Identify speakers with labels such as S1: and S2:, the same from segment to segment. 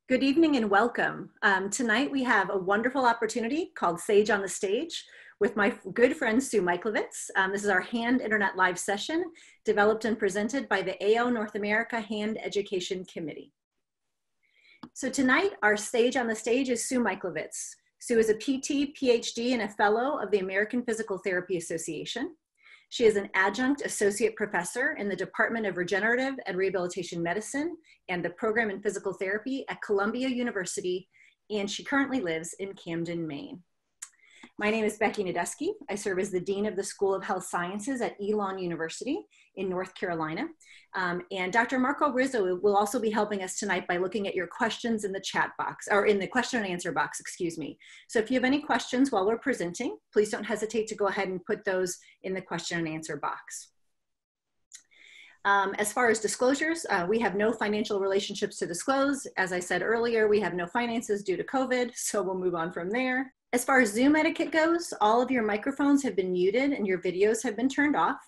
S1: Good evening and welcome. Tonight we have a wonderful opportunity called Sage on the Stage with my good friend Sue Michalovitz. This is our Hand Internet Live session developed and presented by the AO North America Hand Education Committee. So tonight our Sage on the Stage is Sue Michalovitz. Sue is a PT, PhD, and a fellow of the American Physical Therapy Association. She is an adjunct associate professor in the Department of Regenerative and Rehabilitation Medicine and the program in physical therapy at Columbia University, and she currently lives in Camden, Maine. My name is Becky Nadeski. I serve as the Dean of the School of Health Sciences at Elon University in North Carolina. And Dr. Marco Rizzo will also be helping us tonight by looking at your questions in the chat box, or in the question and answer box, excuse me. So if you have any questions while we're presenting, please don't hesitate to go ahead and put those in the question and answer box. As far as disclosures, we have no financial relationships to disclose. As I said earlier, we have no finances due to COVID, so we'll move on from there. As far as Zoom etiquette goes, all of your microphones have been muted and your videos have been turned off.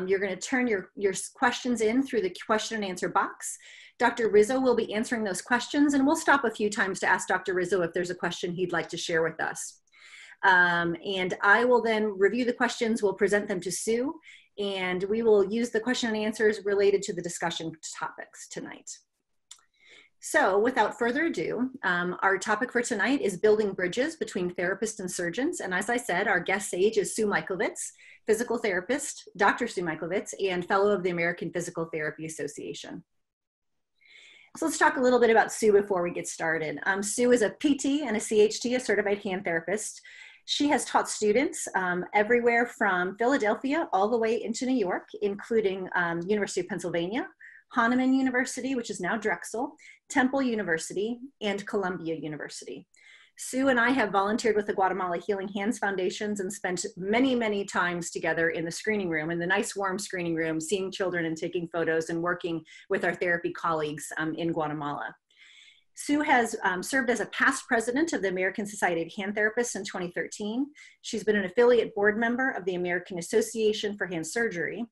S1: You're going to turn your questions in through the question and answer box. Dr. Rizzo will be answering those questions, and we'll stop a few times to ask Dr. Rizzo if there's a question he'd like to share with us. And I will then review the questions, we'll present them to Sue, and we will use the question and answers related to the discussion topics tonight. So without further ado, our topic for tonight is building bridges between therapists and surgeons. And as I said, our guest sage is Sue Michalovitz, physical therapist, Dr. Sue Michalovitz, and fellow of the American Physical Therapy Association. So let's talk a little bit about Sue before we get started. Sue is a PT and a CHT, a certified hand therapist. She has taught students everywhere from Philadelphia all the way into New York, including University of Pennsylvania, Hahnemann University, which is now Drexel, Temple University, and Columbia University. Sue and I have volunteered with the Guatemala Healing Hands Foundations and spent many, many times together in the screening room, in the nice warm screening room, seeing children and taking photos and working with our therapy colleagues in Guatemala. Sue has served as a past president of the American Society of Hand Therapists in 2013. She's been an affiliate board member of the American Association for Hand Surgery.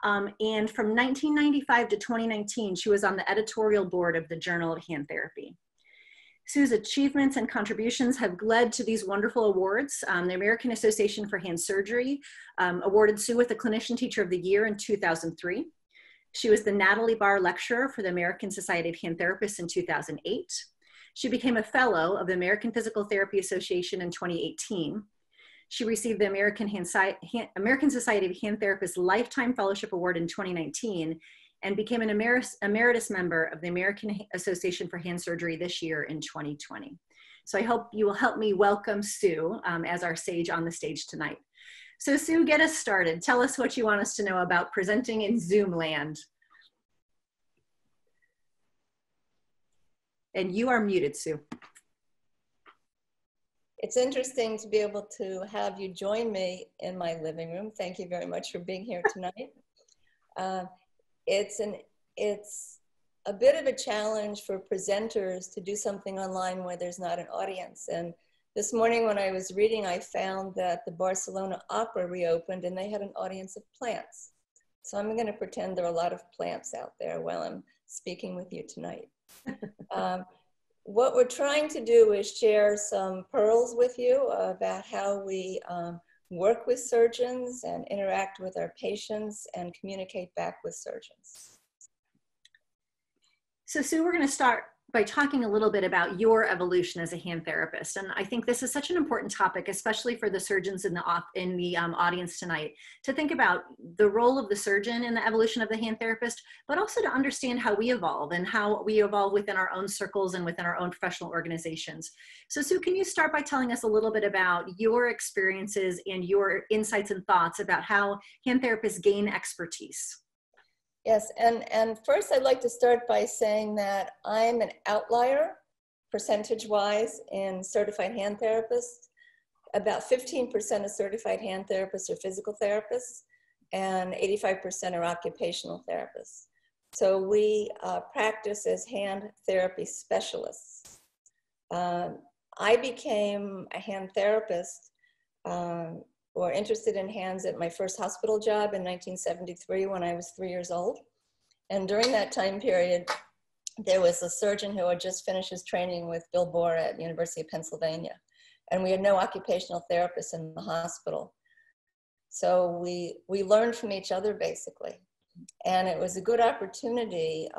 S1: And from 1995 to 2019, she was on the editorial board of the Journal of Hand Therapy. Sue's achievements and contributions have led to these wonderful awards. The American Association for Hand Surgery awarded Sue with the Clinician Teacher of the Year in 2003. She was the Natalie Barr Lecturer for the American Society of Hand Therapists in 2008. She became a fellow of the American Physical Therapy Association in 2018. She received the American Society of Hand Therapists Lifetime Fellowship Award in 2019 and became an emeritus member of the American Association for Hand Surgery this year in 2020. So I hope you will help me welcome Sue as our sage on the stage tonight. So Sue, get us started. Tell us what you want us to know about presenting in Zoom land. And you are muted, Sue.
S2: It's interesting to be able to have you join me in my living room. Thank you very much for being here tonight. It's a bit of a challenge for presenters to do something online where there's not an audience. And this morning when I was reading, I found that the Barcelona Opera reopened and they had an audience of plants. So I'm going to pretend there are a lot of plants out there while I'm speaking with you tonight. What we're trying to do is share some pearls with you about how we work with surgeons and interact with our patients and communicate back with surgeons.
S1: So Sue, we're going to start by talking a little bit about your evolution as a hand therapist. And I think this is such an important topic, especially for the surgeons in the audience tonight, to think about the role of the surgeon in the evolution of the hand therapist, but also to understand how we evolve and how we evolve within our own circles and within our own professional organizations. So Sue, can you start by telling us a little bit about your experiences and your insights and thoughts about how hand therapists gain expertise?
S2: Yes, and first I'd like to start by saying that I'm an outlier, percentage-wise, in certified hand therapists. About 15% of certified hand therapists are physical therapists, and 85% are occupational therapists. So we practice as hand therapy specialists. I became a hand therapist or interested in hands at my first hospital job in 1973 when I was 3 years old. And during that time period, there was a surgeon who had just finished his training with Bill Bohr at University of Pennsylvania. And we had no occupational therapists in the hospital. So we learned from each other, basically. And it was a good opportunity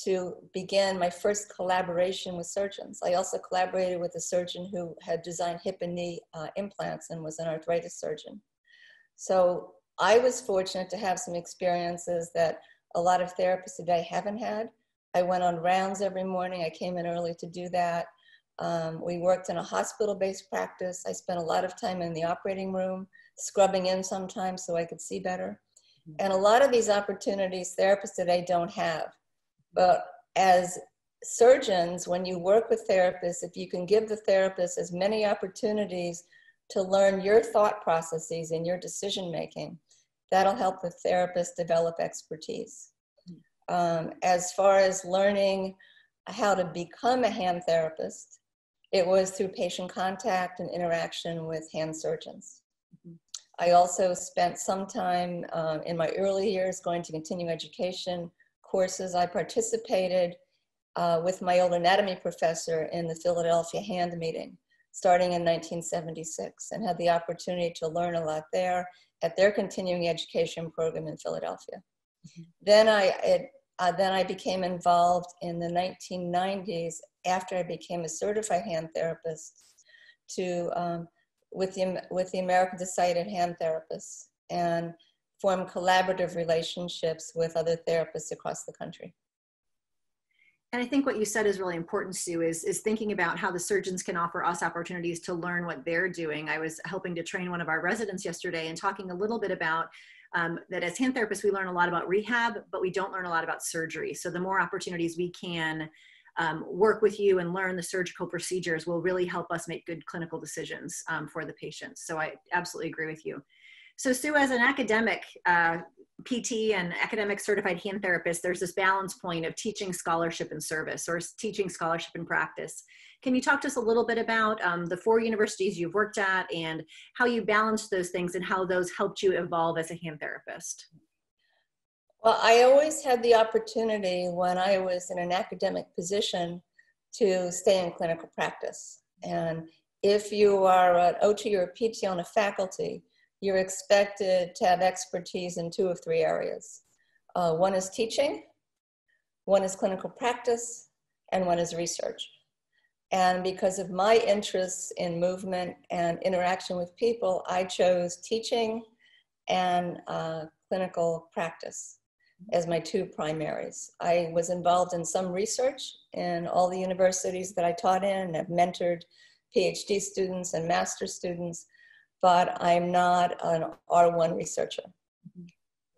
S2: to begin my first collaboration with surgeons. I also collaborated with a surgeon who had designed hip and knee implants and was an arthritis surgeon. So I was fortunate to have some experiences that a lot of therapists today haven't had. I went on rounds every morning. I came in early to do that. We worked in a hospital-based practice. I spent a lot of time in the operating room, scrubbing in sometimes so I could see better. And a lot of these opportunities therapists today don't have. But as surgeons, when you work with therapists, if you can give the therapist as many opportunities to learn your thought processes and your decision-making, that'll help the therapist develop expertise. As far as learning how to become a hand therapist, it was through patient contact and interaction with hand surgeons. I also spent some time in my early years going to continuing education courses. I participated with my old anatomy professor in the Philadelphia Hand Meeting, starting in 1976, and had the opportunity to learn a lot there at their continuing education program in Philadelphia. Then I became involved in the 1990s, after I became a certified hand therapist, with the American Society of Hand Therapists, and form collaborative relationships with other therapists across the country.
S1: And I think what you said is really important, Sue, is thinking about how the surgeons can offer us opportunities to learn what they're doing. I was helping to train one of our residents yesterday and talking a little bit about that as hand therapists, we learn a lot about rehab, but we don't learn a lot about surgery. So the more opportunities we can work with you and learn the surgical procedures will really help us make good clinical decisions for the patients. So I absolutely agree with you. So Sue, as an academic PT and academic certified hand therapist, there's this balance point of teaching scholarship and service, or teaching scholarship and practice. Can you talk to us a little bit about the 4 universities you've worked at and how you balance those things and how those helped you evolve as a hand therapist?
S2: Well, I always had the opportunity when I was in an academic position to stay in clinical practice. And if you are an OT or a PT on a faculty, you're expected to have expertise in 2 of 3 areas. One is teaching, one is clinical practice, and one is research. And because of my interests in movement and interaction with people, I chose teaching and clinical practice as my 2 primaries. I was involved in some research in all the universities that I taught in, and have mentored PhD students and master students, but I'm not an R1 researcher.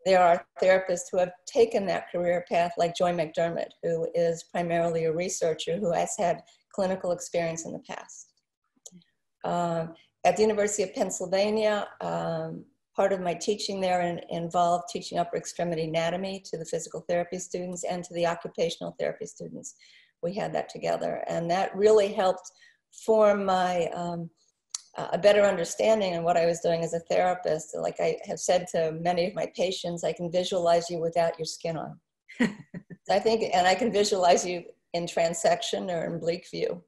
S2: There are therapists who have taken that career path, like Joy McDermott, who is primarily a researcher who has had clinical experience in the past. At the University of Pennsylvania, part of my teaching there involved teaching upper extremity anatomy to the physical therapy students and to the occupational therapy students. We had that together, and that really helped form my a better understanding of what I was doing as a therapist. Like I have said to many of my patients, I can visualize you without your skin on. I think, and I can visualize you in transection or in oblique view.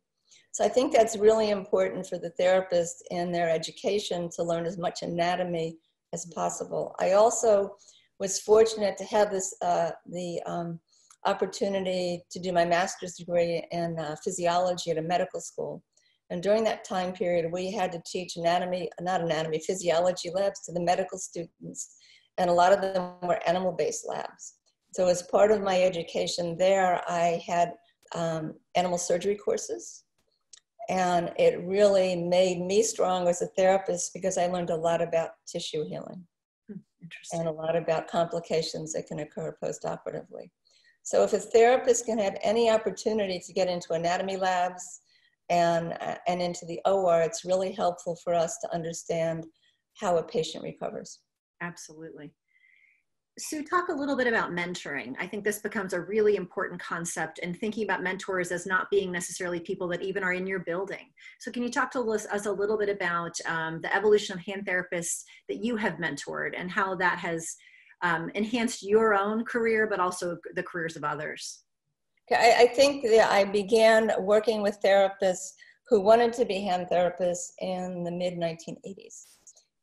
S2: So I think that's really important for the therapist in their education to learn as much anatomy as possible. I also was fortunate to have this, opportunity to do my master's degree in physiology at a medical school. And during that time period, we had to teach physiology labs to the medical students. And a lot of them were animal-based labs. So as part of my education there, I had animal surgery courses. And it really made me strong as a therapist because I learned a lot about tissue healing.
S1: Interesting.
S2: And a lot about complications that can occur post-operatively. So if a therapist can have any opportunity to get into anatomy labs and into the OR, it's really helpful for us to understand how a patient recovers.
S1: Absolutely. Sue, talk a little bit about mentoring. I think this becomes a really important concept, and thinking about mentors as not being necessarily people that even are in your building. So can you talk to us a little bit about the evolution of hand therapists that you have mentored and how that has enhanced your own career, but also the careers of others?
S2: I think that I began working with therapists who wanted to be hand therapists in the mid-1980s,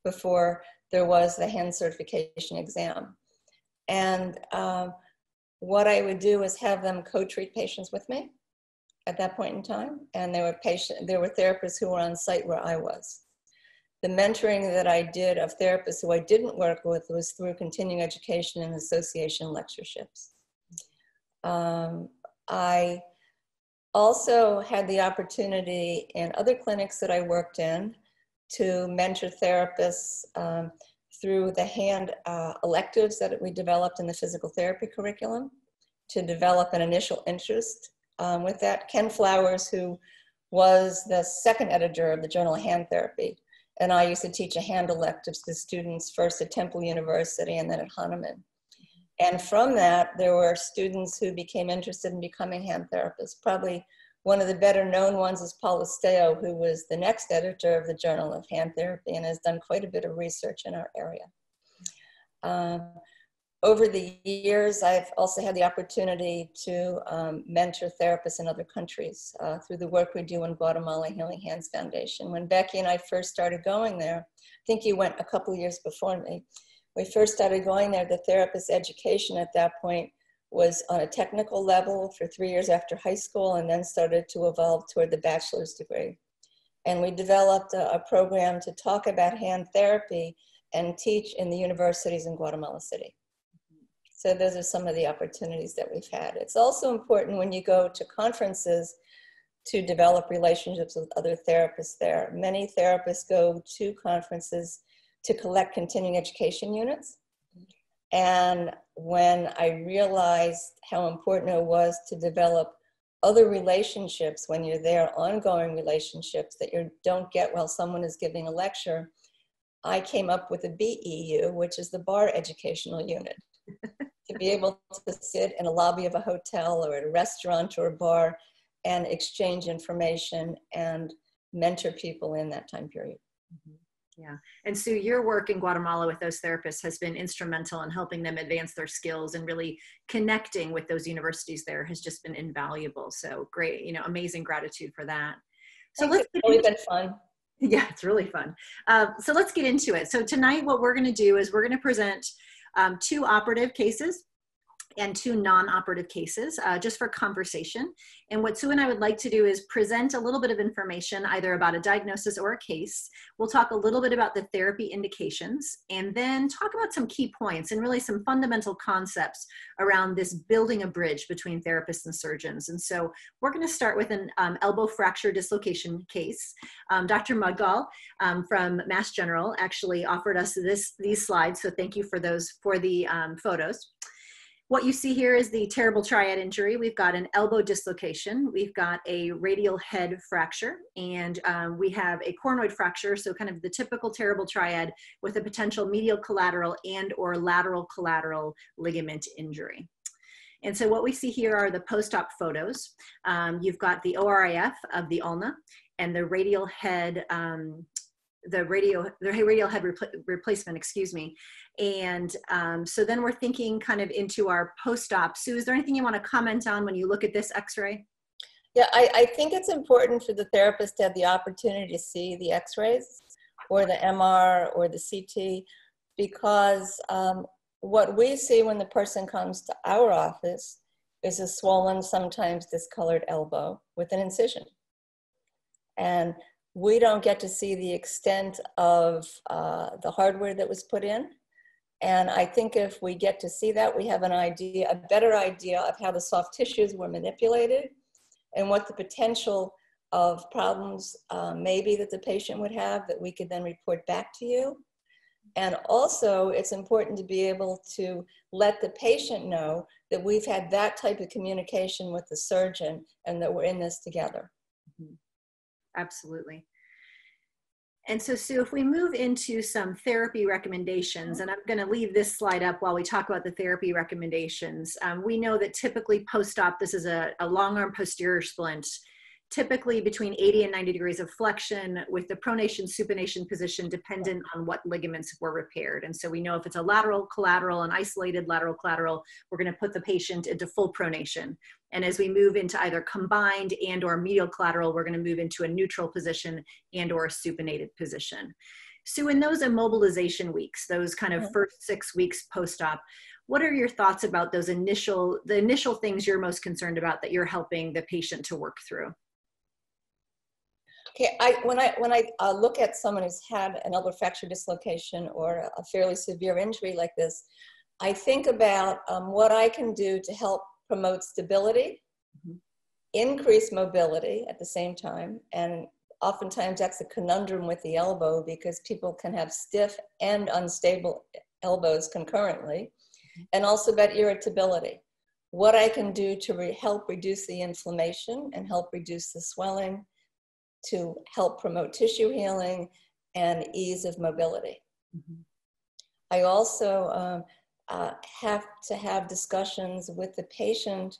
S2: before there was the hand certification exam. And what I would do is have them co-treat patients with me at that point in time. And there were therapists who were on site where I was. The mentoring that I did of therapists who I didn't work with was through continuing education and association lectureships. I also had the opportunity in other clinics that I worked in to mentor therapists through the hand electives that we developed in the physical therapy curriculum, to develop an initial interest with that. Ken Flowers, who was the second editor of the Journal of Hand Therapy, and I used to teach a hand electives to students, first at Temple University and then at Hahnemann. And from that, there were students who became interested in becoming hand therapists. Probably one of the better known ones is Paul Esteo, who was the next editor of the Journal of Hand Therapy and has done quite a bit of research in our area. Over the years, I've also had the opportunity to mentor therapists in other countries through the work we do in Guatemala Healing Hands Foundation. When Becky and I first started going there, I think you went a couple years before me, we first started going there, the therapist education at that point was on a technical level for 3 years after high school, and then started to evolve toward the bachelor's degree. And we developed a program to talk about hand therapy and teach in the universities in Guatemala City. So those are some of the opportunities that we've had. It's also important when you go to conferences to develop relationships with other therapists there. Many therapists go to conferences to collect continuing education units. And when I realized how important it was to develop other relationships when you're there, ongoing relationships that you don't get while someone is giving a lecture, I came up with a BEU, which is the Bar Educational Unit. To be able to sit in a lobby of a hotel or at a restaurant or a bar and exchange information and mentor people in that time period.
S1: Mm-hmm. Yeah. And Sue, your work in Guatemala with those therapists has been instrumental in helping them advance their skills, and really connecting with those universities there has just been invaluable. So great, amazing gratitude for that. So
S2: it's really been fun.
S1: Yeah, it's really fun. So let's get into it. So tonight, what we're going to do is we're going to present 2 operative cases and 2 non-operative cases, just for conversation. And what Sue and I would like to do is present a little bit of information, either about a diagnosis or a case. We'll talk a little bit about the therapy indications, and then talk about some key points and really some fundamental concepts around this building a bridge between therapists and surgeons. And so we're going to start with an elbow fracture dislocation case. Dr. Mudgal from Mass General actually offered us these slides, so thank you for those, for the photos. What you see here is the terrible triad injury. We've got an elbow dislocation, we've got a radial head fracture, and we have a coronoid fracture, so kind of the typical terrible triad with a potential medial collateral and or lateral collateral ligament injury. And so what we see here are the post-op photos. You've got the ORIF of the ulna and the radial head radial head replacement, excuse me. And so then we're thinking kind of into our post-op. Sue, is there anything you want to comment on when you look at this x-ray?
S2: Yeah, I think it's important for the therapist to have the opportunity to see the x-rays or the MR or the CT, because what we see when the person comes to our office is a swollen, sometimes discolored elbow with an incision. And we don't get to see the extent of the hardware that was put in. And I think if we get to see that, we have a better idea of how the soft tissues were manipulated and what the potential of problems maybe that the patient would have that we could then report back to you. And also, it's important to be able to let the patient know that we've had that type of communication with the surgeon and that we're in this together.
S1: Mm-hmm. Absolutely. And so, Sue, if we move into some therapy recommendations, and I'm going to leave this slide up while we talk about the therapy recommendations. We know that typically post-op, this is a long arm posterior splint. typically between 80 and 90 degrees of flexion, with the pronation supination position dependent on what ligaments were repaired. And so we know if it's a lateral collateral, an isolated lateral collateral, we're going to put the patient into full pronation. And as we move into either combined and or medial collateral, we're going to move into a neutral position and or a supinated position. So in those immobilization weeks, those kind of first 6 weeks post-op, what are your thoughts about those the initial things you're most concerned about that you're helping the patient to work through?
S2: Okay, when I look at someone who's had an elbow fracture dislocation or a fairly severe injury like this, I think about what I can do to help promote stability, increase mobility at the same time. And oftentimes that's a conundrum with the elbow because people can have stiff and unstable elbows concurrently. And also about irritability. What I can do to help reduce the inflammation and help reduce the swelling, to help promote tissue healing and ease of mobility. I also have to have discussions with the patient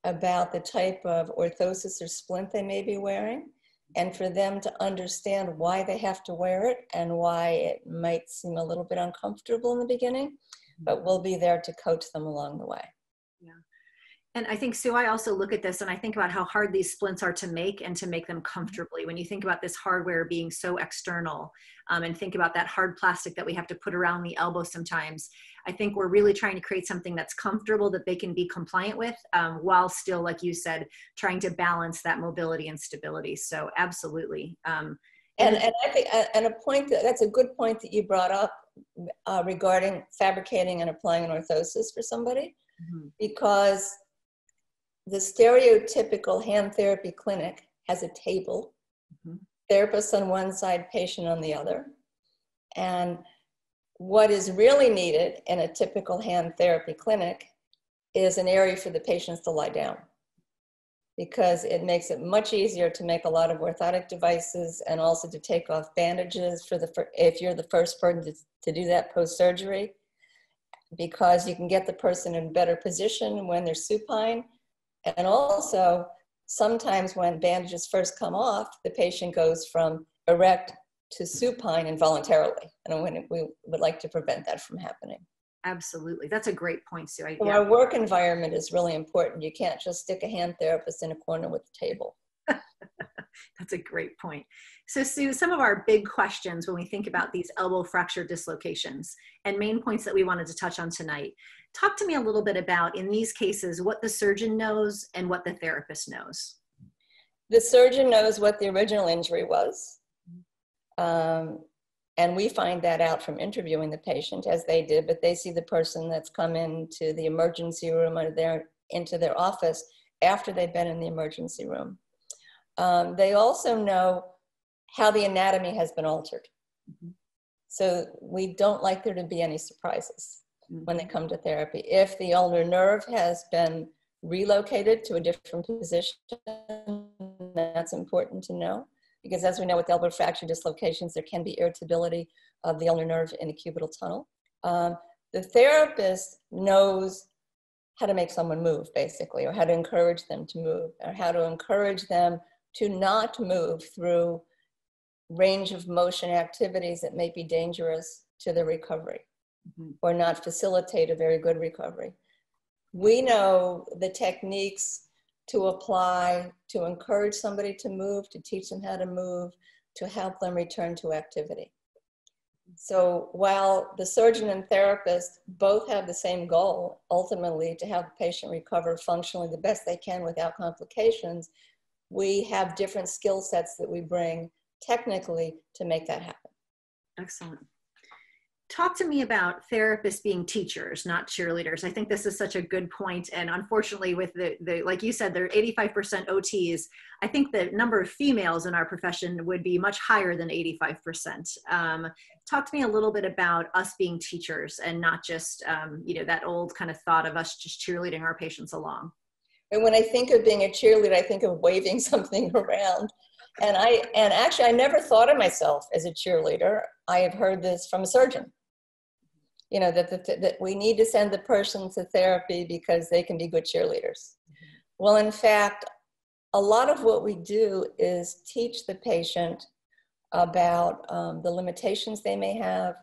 S2: about the type of orthosis or splint they may be wearing, and for them to understand why they have to wear it and why it might seem a little bit uncomfortable in the beginning, but we'll be there to coach them along the way.
S1: Yeah. And I think, Sue, I also look at this and I think about how hard these splints are to make and to make them comfortably. When you think about this hardware being so external, and think about that hard plastic that we have to put around the elbow sometimes, I think we're really trying to create something that's comfortable that they can be compliant with, while still, like you said, trying to balance that mobility and stability. So absolutely.
S2: And I think, and that's a good point that you brought up regarding fabricating and applying an orthosis for somebody, because the stereotypical hand therapy clinic has a table, therapist on one side, patient on the other. And what is really needed in a typical hand therapy clinic is an area for the patients to lie down, because it makes it much easier to make a lot of orthotic devices and also to take off bandages if you're the first person to do that post-surgery, because you can get the person in better position when they're supine. And also, sometimes when bandages first come off, the patient goes from erect to supine involuntarily. And we would like to prevent that from happening.
S1: Absolutely. That's a great point, Sue.
S2: So our work environment is really important. You can't just stick a hand therapist in a corner with a table.
S1: That's a great point. So Sue, some of our big questions when we think about these elbow fracture dislocations and main points that we wanted to touch on tonight. Talk to me a little bit about, in these cases, what the surgeon knows and what the therapist knows.
S2: The surgeon knows what the original injury was. And we find that out from interviewing the patient, as they did, but they see the person that's come into the emergency room or into their office after they've been in the emergency room. They also know how the anatomy has been altered. So we don't like there to be any surprises when they come to therapy. If the ulnar nerve has been relocated to a different position, that's important to know, because as we know with elbow fracture dislocations, there can be irritability of the ulnar nerve in the cubital tunnel. The therapist knows how to make someone move, basically, or how to encourage them to move, or how to encourage them to not move through range of motion activities that may be dangerous to the recovery or not facilitate a very good recovery. We know the techniques to apply to encourage somebody to move, to teach them how to move, to help them return to activity. So while the surgeon and therapist both have the same goal, ultimately to have the patient recover functionally the best they can without complications, we have different skill sets that we bring technically to make that happen.
S1: Excellent. Talk to me about therapists being teachers, not cheerleaders. I think this is such a good point. And unfortunately, with the like you said, they're 85% OTs. I think the number of females in our profession would be much higher than 85%. Talk to me a little bit about us being teachers and not just, that old kind of thought of us just cheerleading our patients along.
S2: And when I think of being a cheerleader, I think of waving something around. And actually, I never thought of myself as a cheerleader. I have heard this from a surgeon. That we need to send the person to therapy because they can be good cheerleaders. Well, in fact, a lot of what we do is teach the patient about the limitations they may have,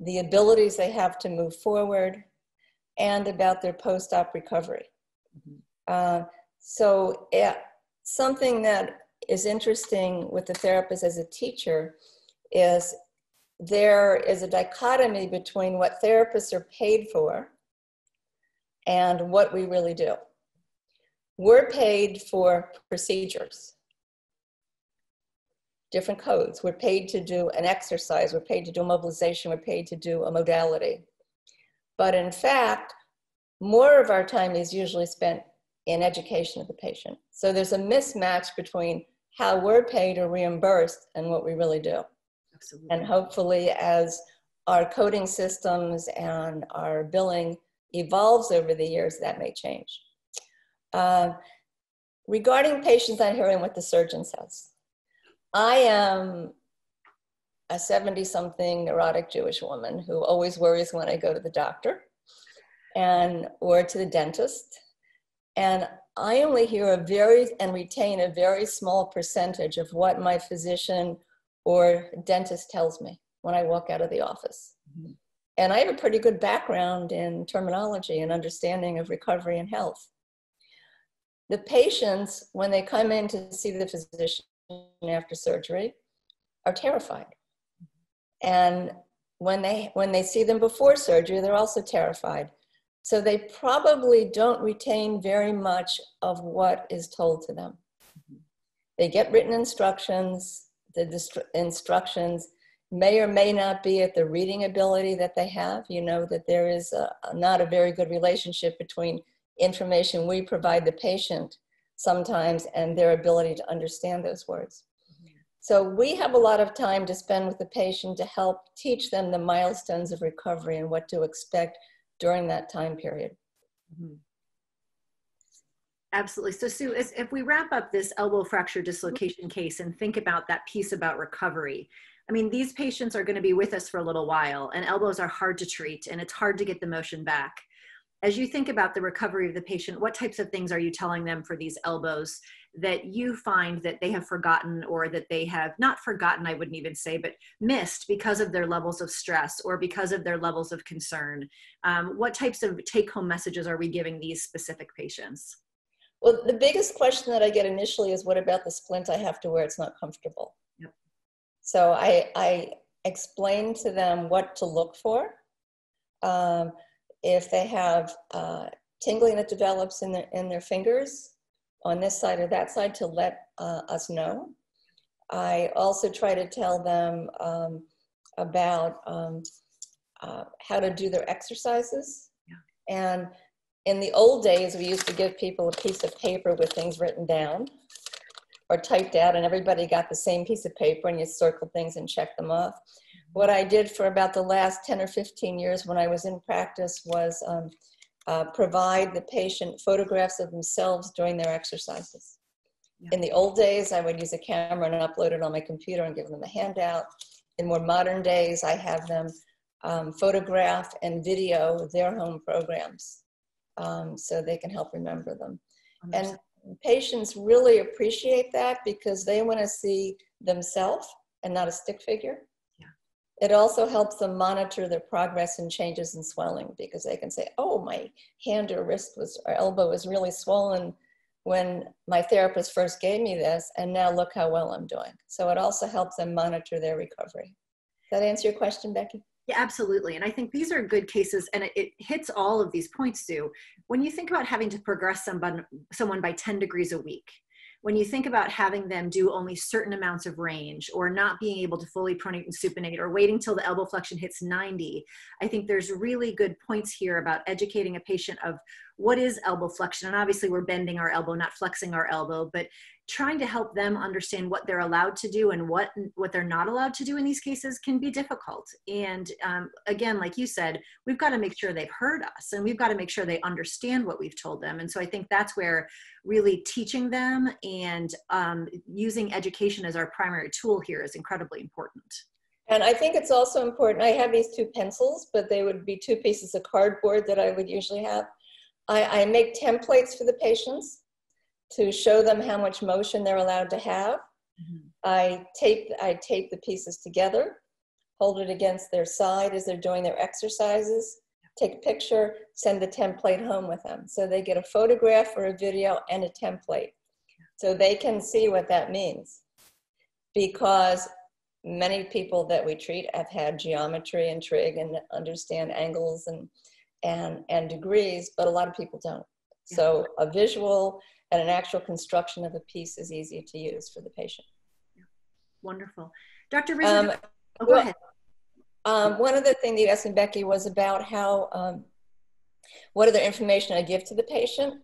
S2: the abilities they have to move forward, and about their post-op recovery. So something that is interesting with the therapist as a teacher is there is a dichotomy between what therapists are paid for and what we really do. We're paid for procedures, different codes. We're paid to do an exercise. We're paid to do a mobilization. We're paid to do a modality. But in fact, more of our time is usually spent in education of the patient. So there's a mismatch between how we're paid or reimbursed and what we really do. Absolutely. And hopefully as our coding systems and our billing evolves over the years, that may change. Regarding patients not hearing what the surgeon says, I am a 70-something neurotic Jewish woman who always worries when I go to the doctor or to the dentist. And I only hear and retain a very small percentage of what my physician or dentist tells me when I walk out of the office. Mm-hmm. And I have a pretty good background in terminology and understanding of recovery and health. The patients, when they come in to see the physician after surgery, are terrified. And when they see them before surgery, they're also terrified. So they probably don't retain very much of what is told to them. They get written instructions. The instructions may or may not be at the reading ability that they have. You know that there is not a very good relationship between information we provide the patient sometimes and their ability to understand those words. So we have a lot of time to spend with the patient to help teach them the milestones of recovery and what to expect during that time period. Mm-hmm.
S1: Absolutely. So Sue, if we wrap up this elbow fracture dislocation case and think about that piece about recovery, I mean, these patients are going to be with us for a little while, and elbows are hard to treat and it's hard to get the motion back. As you think about the recovery of the patient, what types of things are you telling them for these elbows that you find that they have forgotten, or that they have not forgotten, I wouldn't even say, but missed because of their levels of stress or because of their levels of concern? What types of take-home messages are we giving these specific patients?
S2: Well, the biggest question that I get initially is, what about the splint I have to wear? It's not comfortable. Yep. So I explain to them what to look for. If they have tingling that develops in their fingers on this side or that side, to let us know. I also try to tell them about how to do their exercises. Yeah. And in the old days, we used to give people a piece of paper with things written down or typed out, and everybody got the same piece of paper, and you circle things and check them off. What I did for about the last 10 or 15 years when I was in practice was provide the patient photographs of themselves during their exercises. Yeah. In the old days, I would use a camera and upload it on my computer and give them a handout. In more modern days, I have them photograph and video their home programs so they can help remember them. And patients really appreciate that because they want to see themselves and not a stick figure. It also helps them monitor their progress and changes in swelling, because they can say, oh, my hand or wrist or elbow was really swollen when my therapist first gave me this, and now look how well I'm doing. So it also helps them monitor their recovery. Does that answer your question, Becky?
S1: Yeah, absolutely. And I think these are good cases, and it hits all of these points, Sue. When you think about having to progress someone by 10 degrees a week, when you think about having them do only certain amounts of range, or not being able to fully pronate and supinate, or waiting till the elbow flexion hits 90, I think there's really good points here about educating a patient of what is elbow flexion. And obviously we're bending our elbow, not flexing our elbow, but trying to help them understand what they're allowed to do and what they're not allowed to do in these cases can be difficult. And again, like you said, we've got to make sure they've heard us, and we've got to make sure they understand what we've told them. And so I think that's where really teaching them and using education as our primary tool here is incredibly important.
S2: And I think it's also important, I have these 2 pencils, but they would be 2 pieces of cardboard that I would usually have. I make templates for the patients. to show them how much motion they're allowed to have. I tape the pieces together, hold it against their side as they're doing their exercises, take a picture, send the template home with them. So they get a photograph or a video and a template. So they can see what that means. Because many people that we treat have had geometry and trig and understand angles and degrees, but a lot of people don't. So a visual and an actual construction of a piece is easy to use for the patient.
S1: Wonderful. Dr. Rizzo, go ahead.
S2: One other thing that you asked me, Becky, was about how, what other information I give to the patient.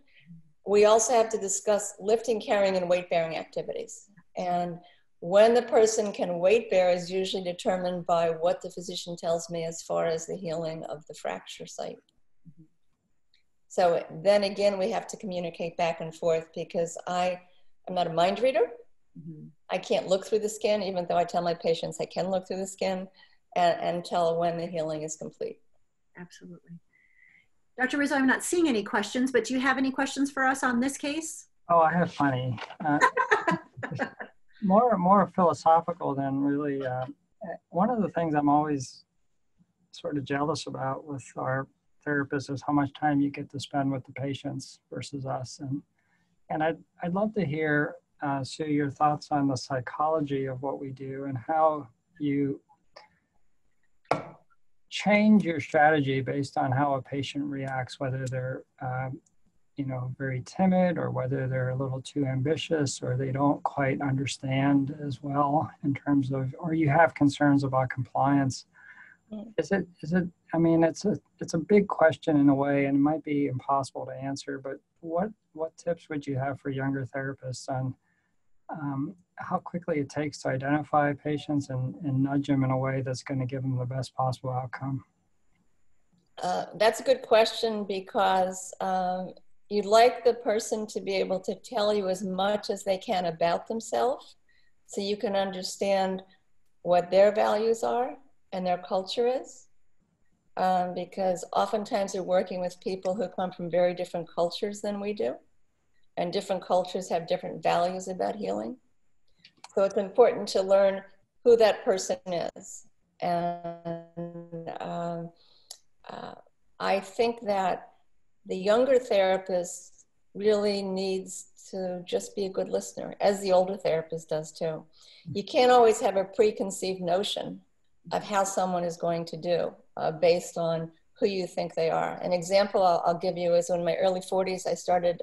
S2: We also have to discuss lifting, carrying, and weight-bearing activities. And when the person can weight bear is usually determined by what the physician tells me as far as the healing of the fracture site. So then again, we have to communicate back and forth because I'm not a mind reader. I can't look through the skin, even though I tell my patients I can look through the skin and tell when the healing is complete.
S1: Absolutely. Dr. Rizzo, I'm not seeing any questions, but do you have any questions for us on this case?
S3: Oh, I have plenty. More philosophical than really. One of the things I'm always sort of jealous about with our therapists is how much time you get to spend with the patients versus us. And I'd love to hear, Sue, your thoughts on the psychology of what we do and how you change your strategy based on how a patient reacts, whether they're very timid or whether they're a little too ambitious or they don't quite understand as well in terms of, or you have concerns about compliance. Is it, I mean, it's a big question in a way, and it might be impossible to answer, but what tips would you have for younger therapists on how quickly it takes to identify patients and nudge them in a way that's going to give them the best possible outcome?
S2: That's a good question because you'd like the person to be able to tell you as much as they can about themselves so you can understand what their values are and their culture is. Because oftentimes we're working with people who come from very different cultures than we do. And different cultures have different values about healing. So it's important to learn who that person is. And I think that the younger therapist really needs to just be a good listener, as the older therapist does too. You can't always have a preconceived notion of how someone is going to do based on who you think they are. An example I'll give you is in my early 40s, I started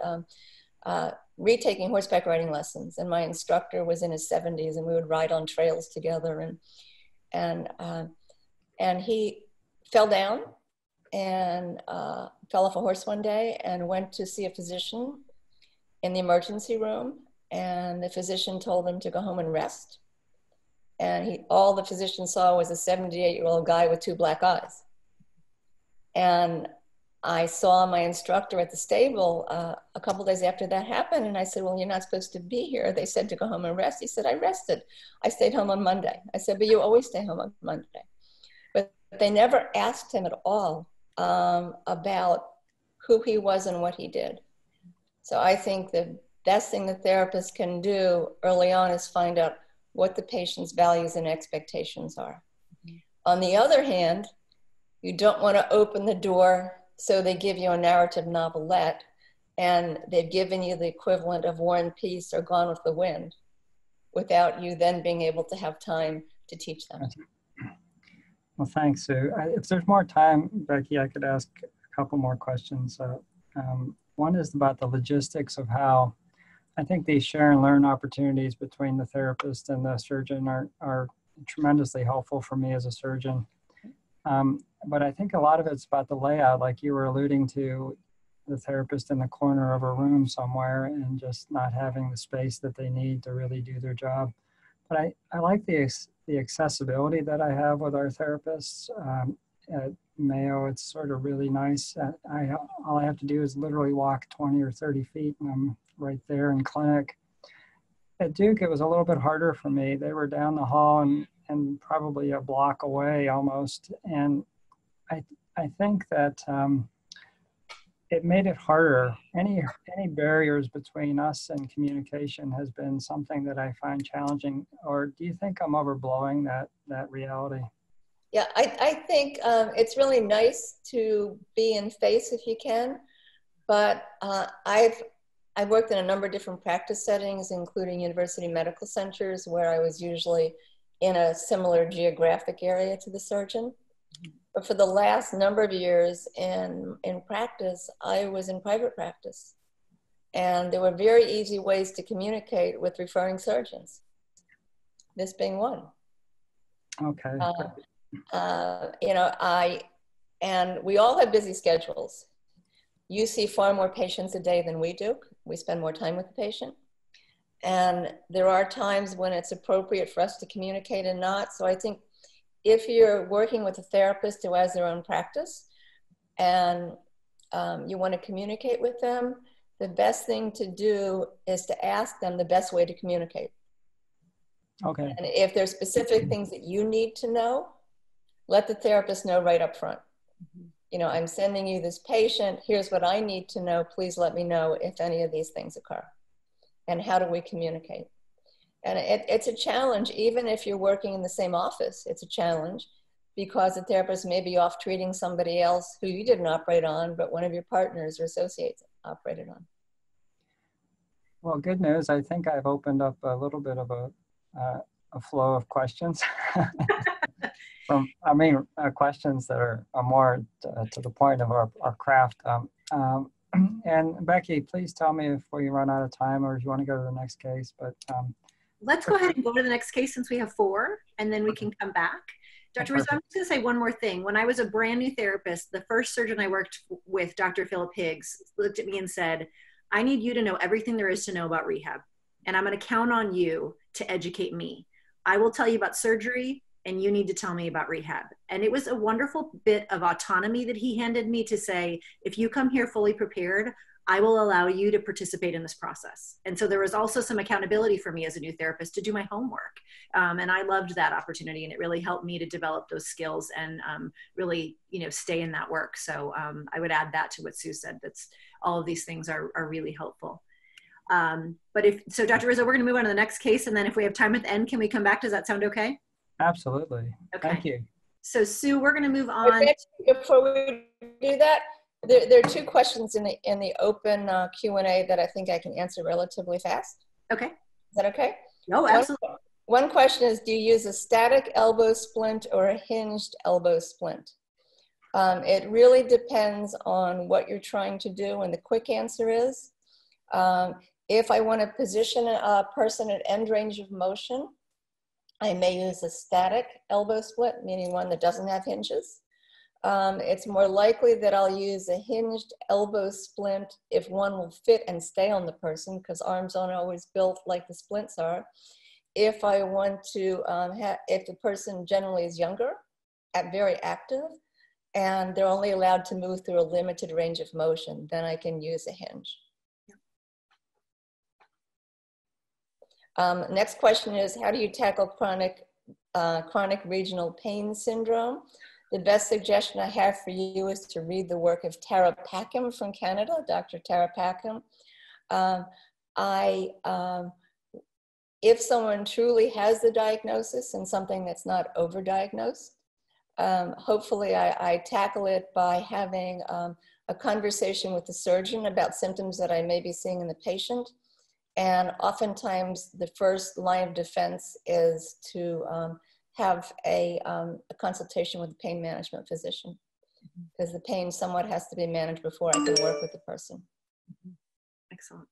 S2: retaking horseback riding lessons, and my instructor was in his 70s, and we would ride on trails together, and he fell down and fell off a horse one day and went to see a physician in the emergency room, and the physician told him to go home and rest. And all the physician saw was a 78-year-old guy with 2 black eyes. And I saw my instructor at the stable a couple days after that happened, and I said, well, you're not supposed to be here. They said to go home and rest. He said, I rested. I stayed home on Monday. I said, but you always stay home on Monday. But they never asked him at all about who he was and what he did. So I think the best thing the therapist can do early on is find out what the patient's values and expectations are. On the other hand, you don't want to open the door so they give you a narrative novelette and they've given you the equivalent of War and Peace or Gone with the Wind without you then being able to have time to teach them.
S3: Well, thanks, Sue. If there's more time, Becky, I could ask a couple more questions. One is about the logistics of how I think these share and learn opportunities between the therapist and the surgeon are tremendously helpful for me as a surgeon. But I think a lot of it's about the layout, like you were alluding to, the therapist in the corner of a room somewhere and just not having the space that they need to really do their job. But I like the accessibility that I have with our therapists. At Mayo, it's sort of really nice. All I have to do is literally walk 20 or 30 feet and I'm right there in clinic. At Duke, it was a little bit harder for me. They were down the hall and probably a block away almost. And I think that it made it harder. Any barriers between us and communication has been something that I find challenging. Or do you think I'm overblowing that reality?
S2: Yeah, I think it's really nice to be in face if you can, but I've worked in a number of different practice settings, including university medical centers, where I was usually in a similar geographic area to the surgeon. But for the last number of years in practice, I was in private practice. And there were very easy ways to communicate with referring surgeons, this being one.
S3: Okay.
S2: You know, and we all have busy schedules. You see far more patients a day than we do. We spend more time with the patient. And there are times when it's appropriate for us to communicate and not. So I think if you're working with a therapist who has their own practice and you want to communicate with them, the best thing to do is to ask them the best way to communicate.
S3: Okay.
S2: And if there's specific things that you need to know, let the therapist know right up front. You know, I'm sending you this patient. Here's what I need to know. Please let me know if any of these things occur. And how do we communicate? And it's a challenge, even if you're working in the same office, it's a challenge because the therapist may be off treating somebody else who you didn't operate on, but one of your partners or associates operated on.
S3: Well, good news. I think I've opened up a little bit of a flow of questions. Questions that are more to the point of our craft. And Becky, please tell me if we run out of time or if you want to go to the next case. But
S1: let's go ahead and go to the next case since we have 4, and then we can come back. Dr. Rizzo, I'm just going to say one more thing. When I was a brand new therapist, the first surgeon I worked with, Dr. Philip Higgs, looked at me and said, I need you to know everything there is to know about rehab, and I'm going to count on you to educate me. I will tell you about surgery, and you need to tell me about rehab. And it was a wonderful bit of autonomy that he handed me to say, if you come here fully prepared, I will allow you to participate in this process. And so there was also some accountability for me as a new therapist to do my homework. And I loved that opportunity, and it really helped me to develop those skills and really, you know, stay in that work. So I would add that to what Sue said. That's all of these things are really helpful. So Dr. Rizzo, we're going to move on to the next case. And then if we have time at the end, can we come back? Does that sound okay?
S3: Absolutely.
S1: Okay.
S3: Thank you.
S1: So Sue, we're going to move on.
S2: Before we do that, there are 2 questions in the open Q&A that I think I can answer relatively fast.
S1: Okay.
S2: Is that okay?
S1: No, absolutely.
S2: One question is, do you use a static elbow splint or a hinged elbow splint? It really depends on what you're trying to do, and the quick answer is, if I want to position a person at end range of motion, I may use a static elbow split, meaning one that doesn't have hinges. It's more likely that I'll use a hinged elbow splint if one will fit and stay on the person, because arms aren't always built like the splints are. If I want to, if the person generally is younger, very active, and they're only allowed to move through a limited range of motion, then I can use a hinge. Next question is, how do you tackle chronic regional pain syndrome? The best suggestion I have for you is to read the work of Tara Packham from Canada, Dr. Tara Packham. If someone truly has the diagnosis and something that's not overdiagnosed, hopefully I tackle it by having a conversation with the surgeon about symptoms that I may be seeing in the patient. And oftentimes the first line of defense is to have a consultation with the pain management physician, because the pain somewhat has to be managed before I can work with the person.
S1: Excellent.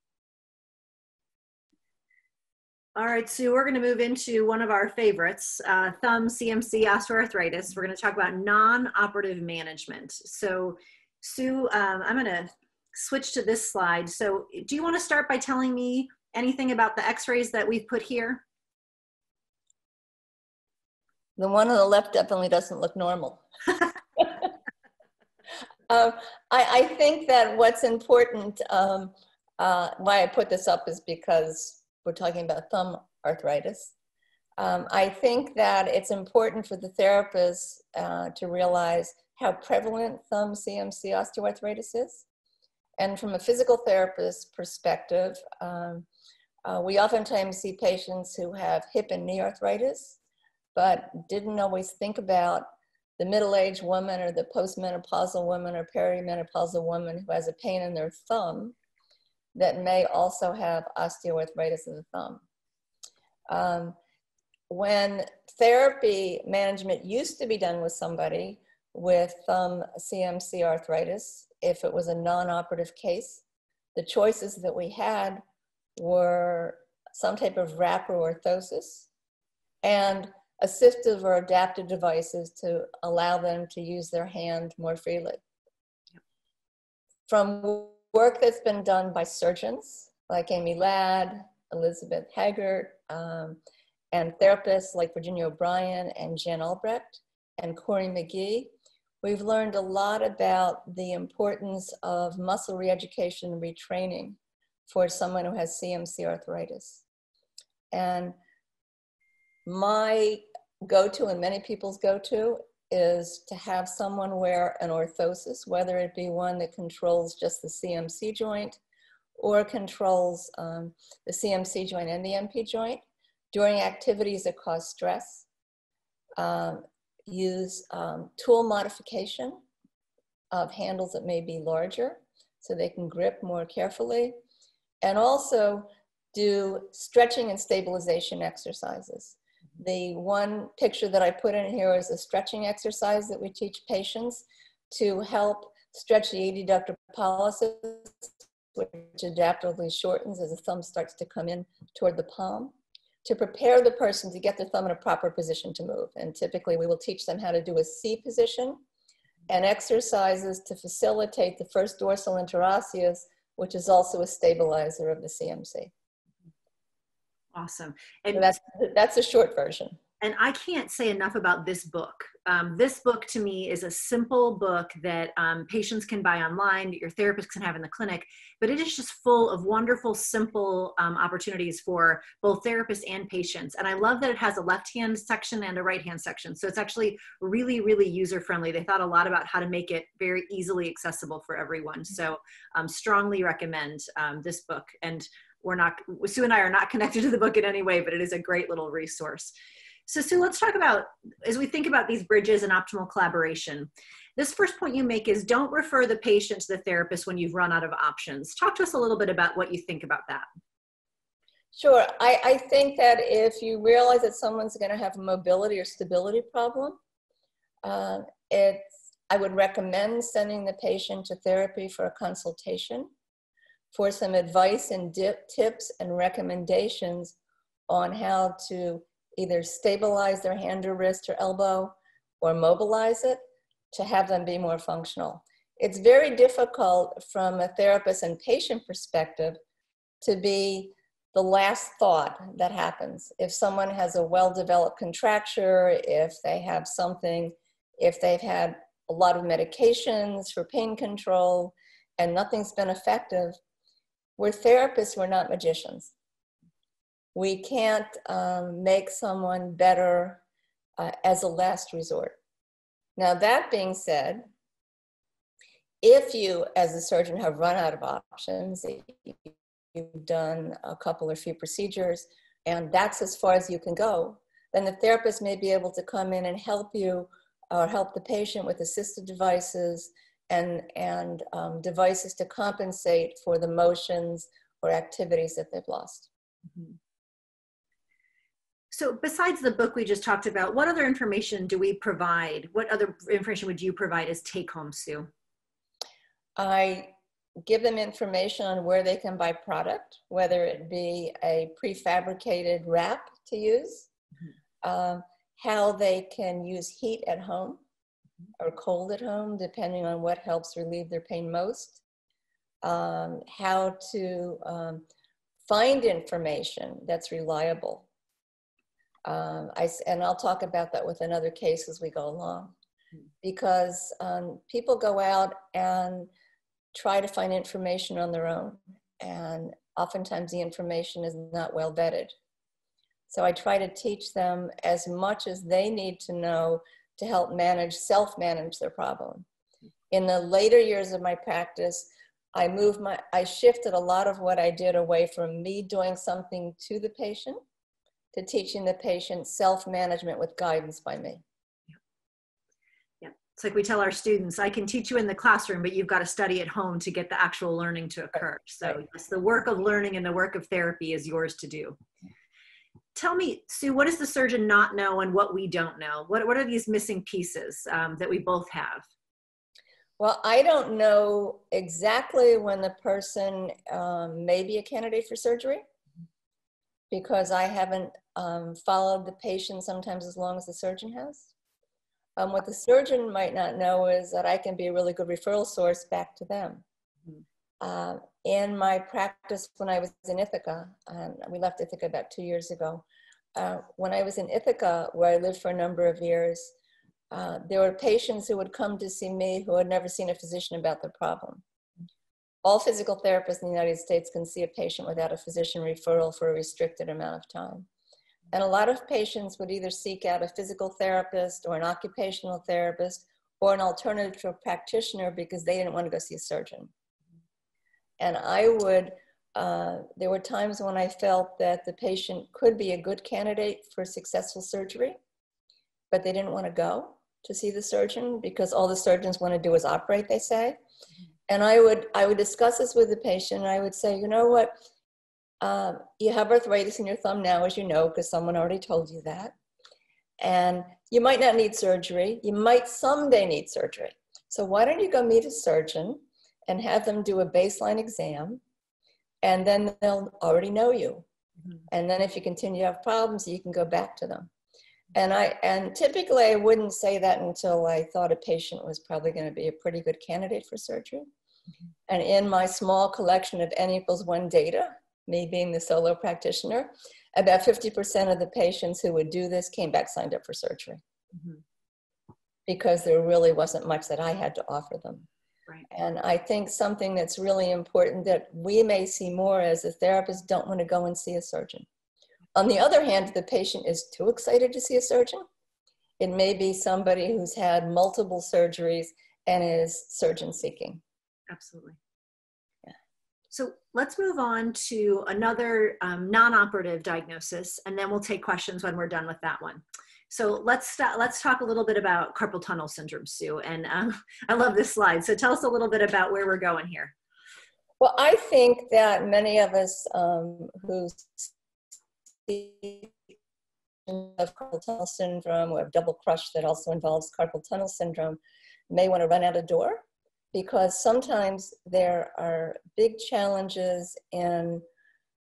S1: All right, Sue, we're going to move into one of our favorites, thumb CMC osteoarthritis. We're going to talk about non-operative management. So Sue, I'm going to switch to this slide. So do you want to start by telling me anything about the x-rays that we've put here?
S2: The one on the left definitely doesn't look normal. I think that what's important, why I put this up is because we're talking about thumb arthritis. I think that it's important for the therapist to realize how prevalent thumb CMC osteoarthritis is. And from a physical therapist perspective, we oftentimes see patients who have hip and knee arthritis, but didn't always think about the middle-aged woman or the postmenopausal woman or perimenopausal woman who has a pain in their thumb that may also have osteoarthritis of the thumb. When therapy management used to be done with somebody with thumb CMC arthritis, if it was a non-operative case, the choices that we had were some type of wrap or orthosis and assistive or adaptive devices to allow them to use their hand more freely. From work that's been done by surgeons like Amy Ladd, Elizabeth Haggart, and therapists like Virginia O'Brien and Jan Albrecht and Corey McGee, we've learned a lot about the importance of muscle reeducation and retraining for someone who has CMC arthritis. And my go-to, and many people's go-to, is to have someone wear an orthosis, whether it be one that controls just the CMC joint or controls the CMC joint and the MP joint during activities that cause stress. Use tool modification of handles that may be larger so they can grip more carefully, and also do stretching and stabilization exercises. The one picture that I put in here is a stretching exercise that we teach patients to help stretch the adductor pollicis, which adaptively shortens as the thumb starts to come in toward the palm, to prepare the person to get their thumb in a proper position to move. And typically we will teach them how to do a C position and exercises to facilitate the first dorsal interosseous, which is also a stabilizer of the CMC.
S1: Awesome.
S2: And so that's a short version.
S1: And I can't say enough about this book. This book to me is a simple book that patients can buy online, that your therapist can have in the clinic, but it is just full of wonderful, simple opportunities for both therapists and patients. And I love that it has a left-hand section and a right-hand section. So it's actually really, really user-friendly. They thought a lot about how to make it very easily accessible for everyone. So strongly recommend this book. And Sue and I are not connected to the book in any way, but it is a great little resource. So Sue, let's talk about, as we think about these bridges and optimal collaboration, this first point you make is don't refer the patient to the therapist when you've run out of options. Talk to us a little bit about what you think about that.
S2: Sure. I think that if you realize that someone's going to have a mobility or stability problem, I would recommend sending the patient to therapy for a consultation for some advice and tips and recommendations on how to either stabilize their hand or wrist or elbow or mobilize it to have them be more functional. It's very difficult from a therapist and patient perspective to be the last thought that happens. If someone has a well-developed contracture, if they have something, if they've had a lot of medications for pain control and nothing's been effective, we're therapists, we're not magicians. We can't make someone better as a last resort. Now, that being said, if you, as a surgeon, have run out of options, you've done a couple or few procedures, and that's as far as you can go, then the therapist may be able to come in and help you or help the patient with assistive devices and devices to compensate for the motions or activities that they've lost.
S1: Mm-hmm. So besides the book we just talked about, what other information do we provide? What other information would you provide as take-home, Sue?
S2: I give them information on where they can buy product, whether it be a prefabricated wrap to use, how they can use heat at home or cold at home, depending on what helps relieve their pain most, how to find information that's reliable. And I'll talk about that with another case as we go along, because people go out and try to find information on their own, and oftentimes the information is not well vetted. So I try to teach them as much as they need to know to help self-manage their problem. In the later years of my practice, I shifted a lot of what I did away from me doing something to the patient to teaching the patient self-management with guidance by me.
S1: Yeah. It's like we tell our students, I can teach you in the classroom, but you've got to study at home to get the actual learning to occur. So yes, the work of learning and the work of therapy is yours to do. Tell me, Sue, what does the surgeon not know and what we don't know? What are these missing pieces that we both have?
S2: Well, I don't know exactly when the person may be a candidate for surgery because I haven't followed the patient sometimes as long as the surgeon has. What the surgeon might not know is that I can be a really good referral source back to them. In my practice when I was in Ithaca, and we left Ithaca about 2 years ago, when I was in Ithaca, where I lived for a number of years, there were patients who would come to see me who had never seen a physician about their problem. All physical therapists in the United States can see a patient without a physician referral for a restricted amount of time. And a lot of patients would either seek out a physical therapist or an occupational therapist or an alternative to a practitioner because they didn't want to go see a surgeon. And there were times when I felt that the patient could be a good candidate for successful surgery, but they didn't want to go to see the surgeon because all the surgeons want to do is operate, they say. And I would discuss this with the patient, and I would say, you know what, you have arthritis in your thumb now, as you know, because someone already told you that. And you might not need surgery. You might someday need surgery. So why don't you go meet a surgeon and have them do a baseline exam, and then they'll already know you. And then if you continue to have problems, you can go back to them. And typically I wouldn't say that until I thought a patient was probably going to be a pretty good candidate for surgery. And in my small collection of N=1 data, me being the solo practitioner, about 50% of the patients who would do this came back signed up for surgery because there really wasn't much that I had to offer them.
S1: Right.
S2: And I think something that's really important that we may see more as a therapist don't want to go and see a surgeon. On the other hand, if the patient is too excited to see a surgeon, it may be somebody who's had multiple surgeries and is surgeon seeking.
S1: Absolutely. Yeah. So let's move on to another non-operative diagnosis, and then we'll take questions when we're done with that one. So let's talk a little bit about carpal tunnel syndrome, Sue. And I love this slide. So tell us a little bit about where we're going here.
S2: Well, I think that many of us who see of carpal tunnel syndrome or have double crush that also involves carpal tunnel syndrome may want to run out a door because sometimes there are big challenges in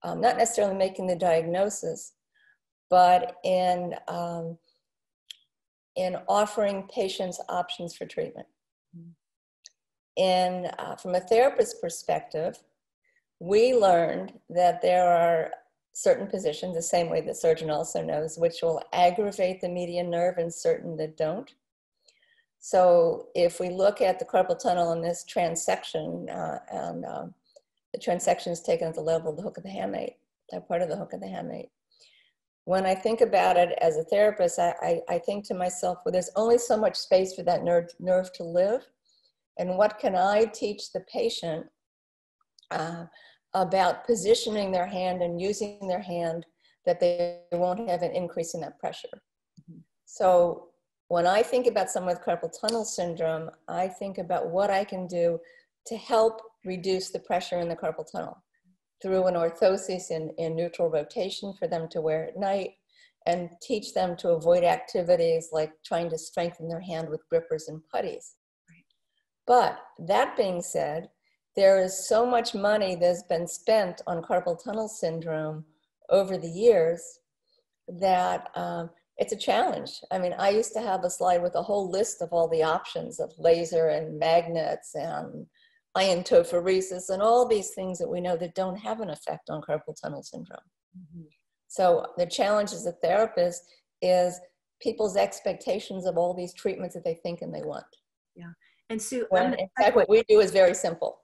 S2: not necessarily making the diagnosis, but in offering patients options for treatment. And from a therapist perspective, we learned that there are certain positions, the same way the surgeon also knows, which will aggravate the median nerve and certain that don't. So if we look at the carpal tunnel in this transection, the transection is taken at the level of the hook of the hamate, that part of the hook of the hamate. When I think about it as a therapist, I think to myself, well, there's only so much space for that nerve to live. And what can I teach the patient about positioning their hand and using their hand that they won't have an increase in that pressure? So when I think about someone with carpal tunnel syndrome, I think about what I can do to help reduce the pressure in the carpal tunnel through an orthosis in neutral rotation for them to wear at night, and teach them to avoid activities like trying to strengthen their hand with grippers and putties. But that being said, there is so much money that's been spent on carpal tunnel syndrome over the years that it's a challenge. I mean, I used to have a slide with a whole list of all the options of laser and magnets and iontophoresis and all these things that we know that don't have an effect on carpal tunnel syndrome. So the challenge as a therapist is people's expectations of all these treatments that they think and they want.
S1: Yeah. And Sue,
S2: when in fact what we do is very simple.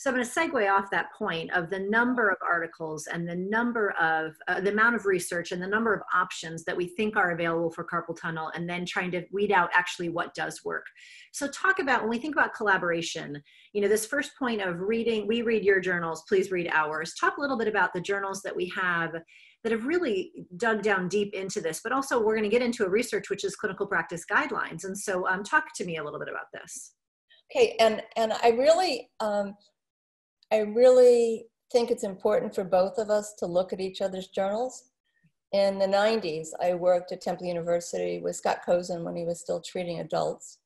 S1: So I'm going to segue off that point of the number of articles and the number of the amount of research and the number of options that we think are available for carpal tunnel, and then trying to weed out actually what does work. So talk about, when we think about collaboration, you know, this first point of reading, we read your journals, please read ours. Talk a little bit about the journals that we have that have really dug down deep into this, but also we're going to get into a research, which is clinical practice guidelines. And so talk to me a little bit about this.
S2: Okay, and I really think it's important for both of us to look at each other's journals. In the 90s, I worked at Temple University with Scott Cozen when he was still treating adults.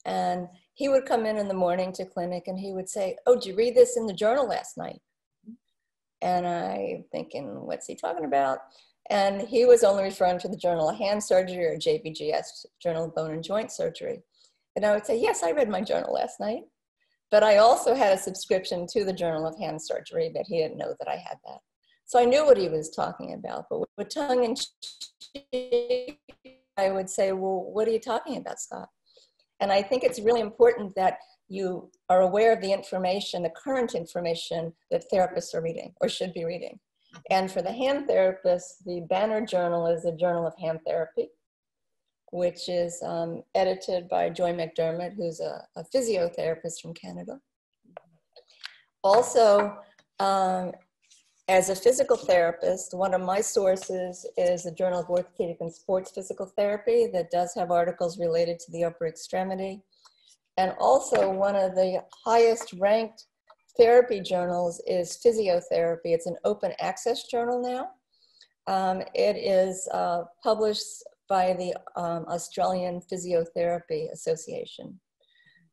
S2: And he would come in the morning to clinic and he would say, "Oh, did you read this in the journal last night?" And I'm thinking, what's he talking about? And he was only referring to the Journal of Hand Surgery, or JBJS, Journal of Bone and Joint Surgery. And I would say, yes, I read my journal last night. But I also had a subscription to the Journal of Hand Surgery, but he didn't know that I had that. So I knew what he was talking about, but with tongue in cheek, I would say, well, what are you talking about, Scott? And I think it's really important that you are aware of the information, the current information that therapists are reading or should be reading. And for the hand therapists, the banner journal is the Journal of Hand Therapy, which is edited by Joy McDermott, who's a physiotherapist from Canada. Also, as a physical therapist, one of my sources is the Journal of Orthopedic and Sports Physical Therapy that does have articles related to the upper extremity. And also one of the highest ranked therapy journals is Physiotherapy. It's an open access journal now. It is published by the Australian Physiotherapy Association,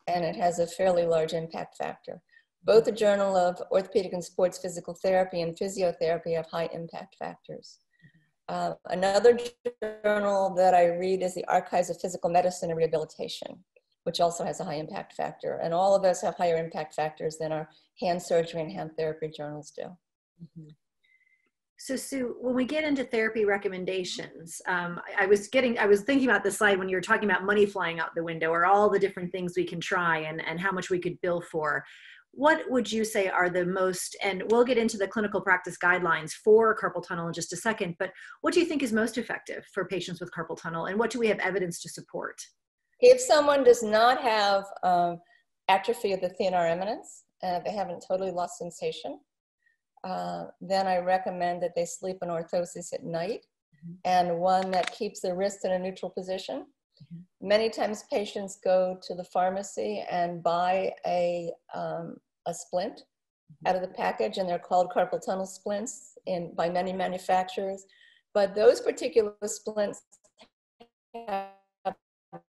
S2: and it has a fairly large impact factor. Both the Journal of Orthopedic and Sports Physical Therapy and Physiotherapy have high impact factors. Another journal that I read is the Archives of Physical Medicine and Rehabilitation, which also has a high impact factor. And all of us have higher impact factors than our hand surgery and hand therapy journals do.
S1: Mm-hmm. So Sue, when we get into therapy recommendations, I was thinking about the slide when you were talking about money flying out the window, or all the different things we can try and how much we could bill for. What would you say are the most, and we'll get into the clinical practice guidelines for carpal tunnel in just a second, but what do you think is most effective for patients with carpal tunnel, and what do we have evidence to support?
S2: If someone does not have atrophy of the thenar eminence, they haven't totally lost sensation, then I recommend that they sleep in orthosis at night, and one that keeps the wrist in a neutral position. Many times patients go to the pharmacy and buy a splint out of the package, and they're called carpal tunnel splints by many manufacturers. But those particular splints have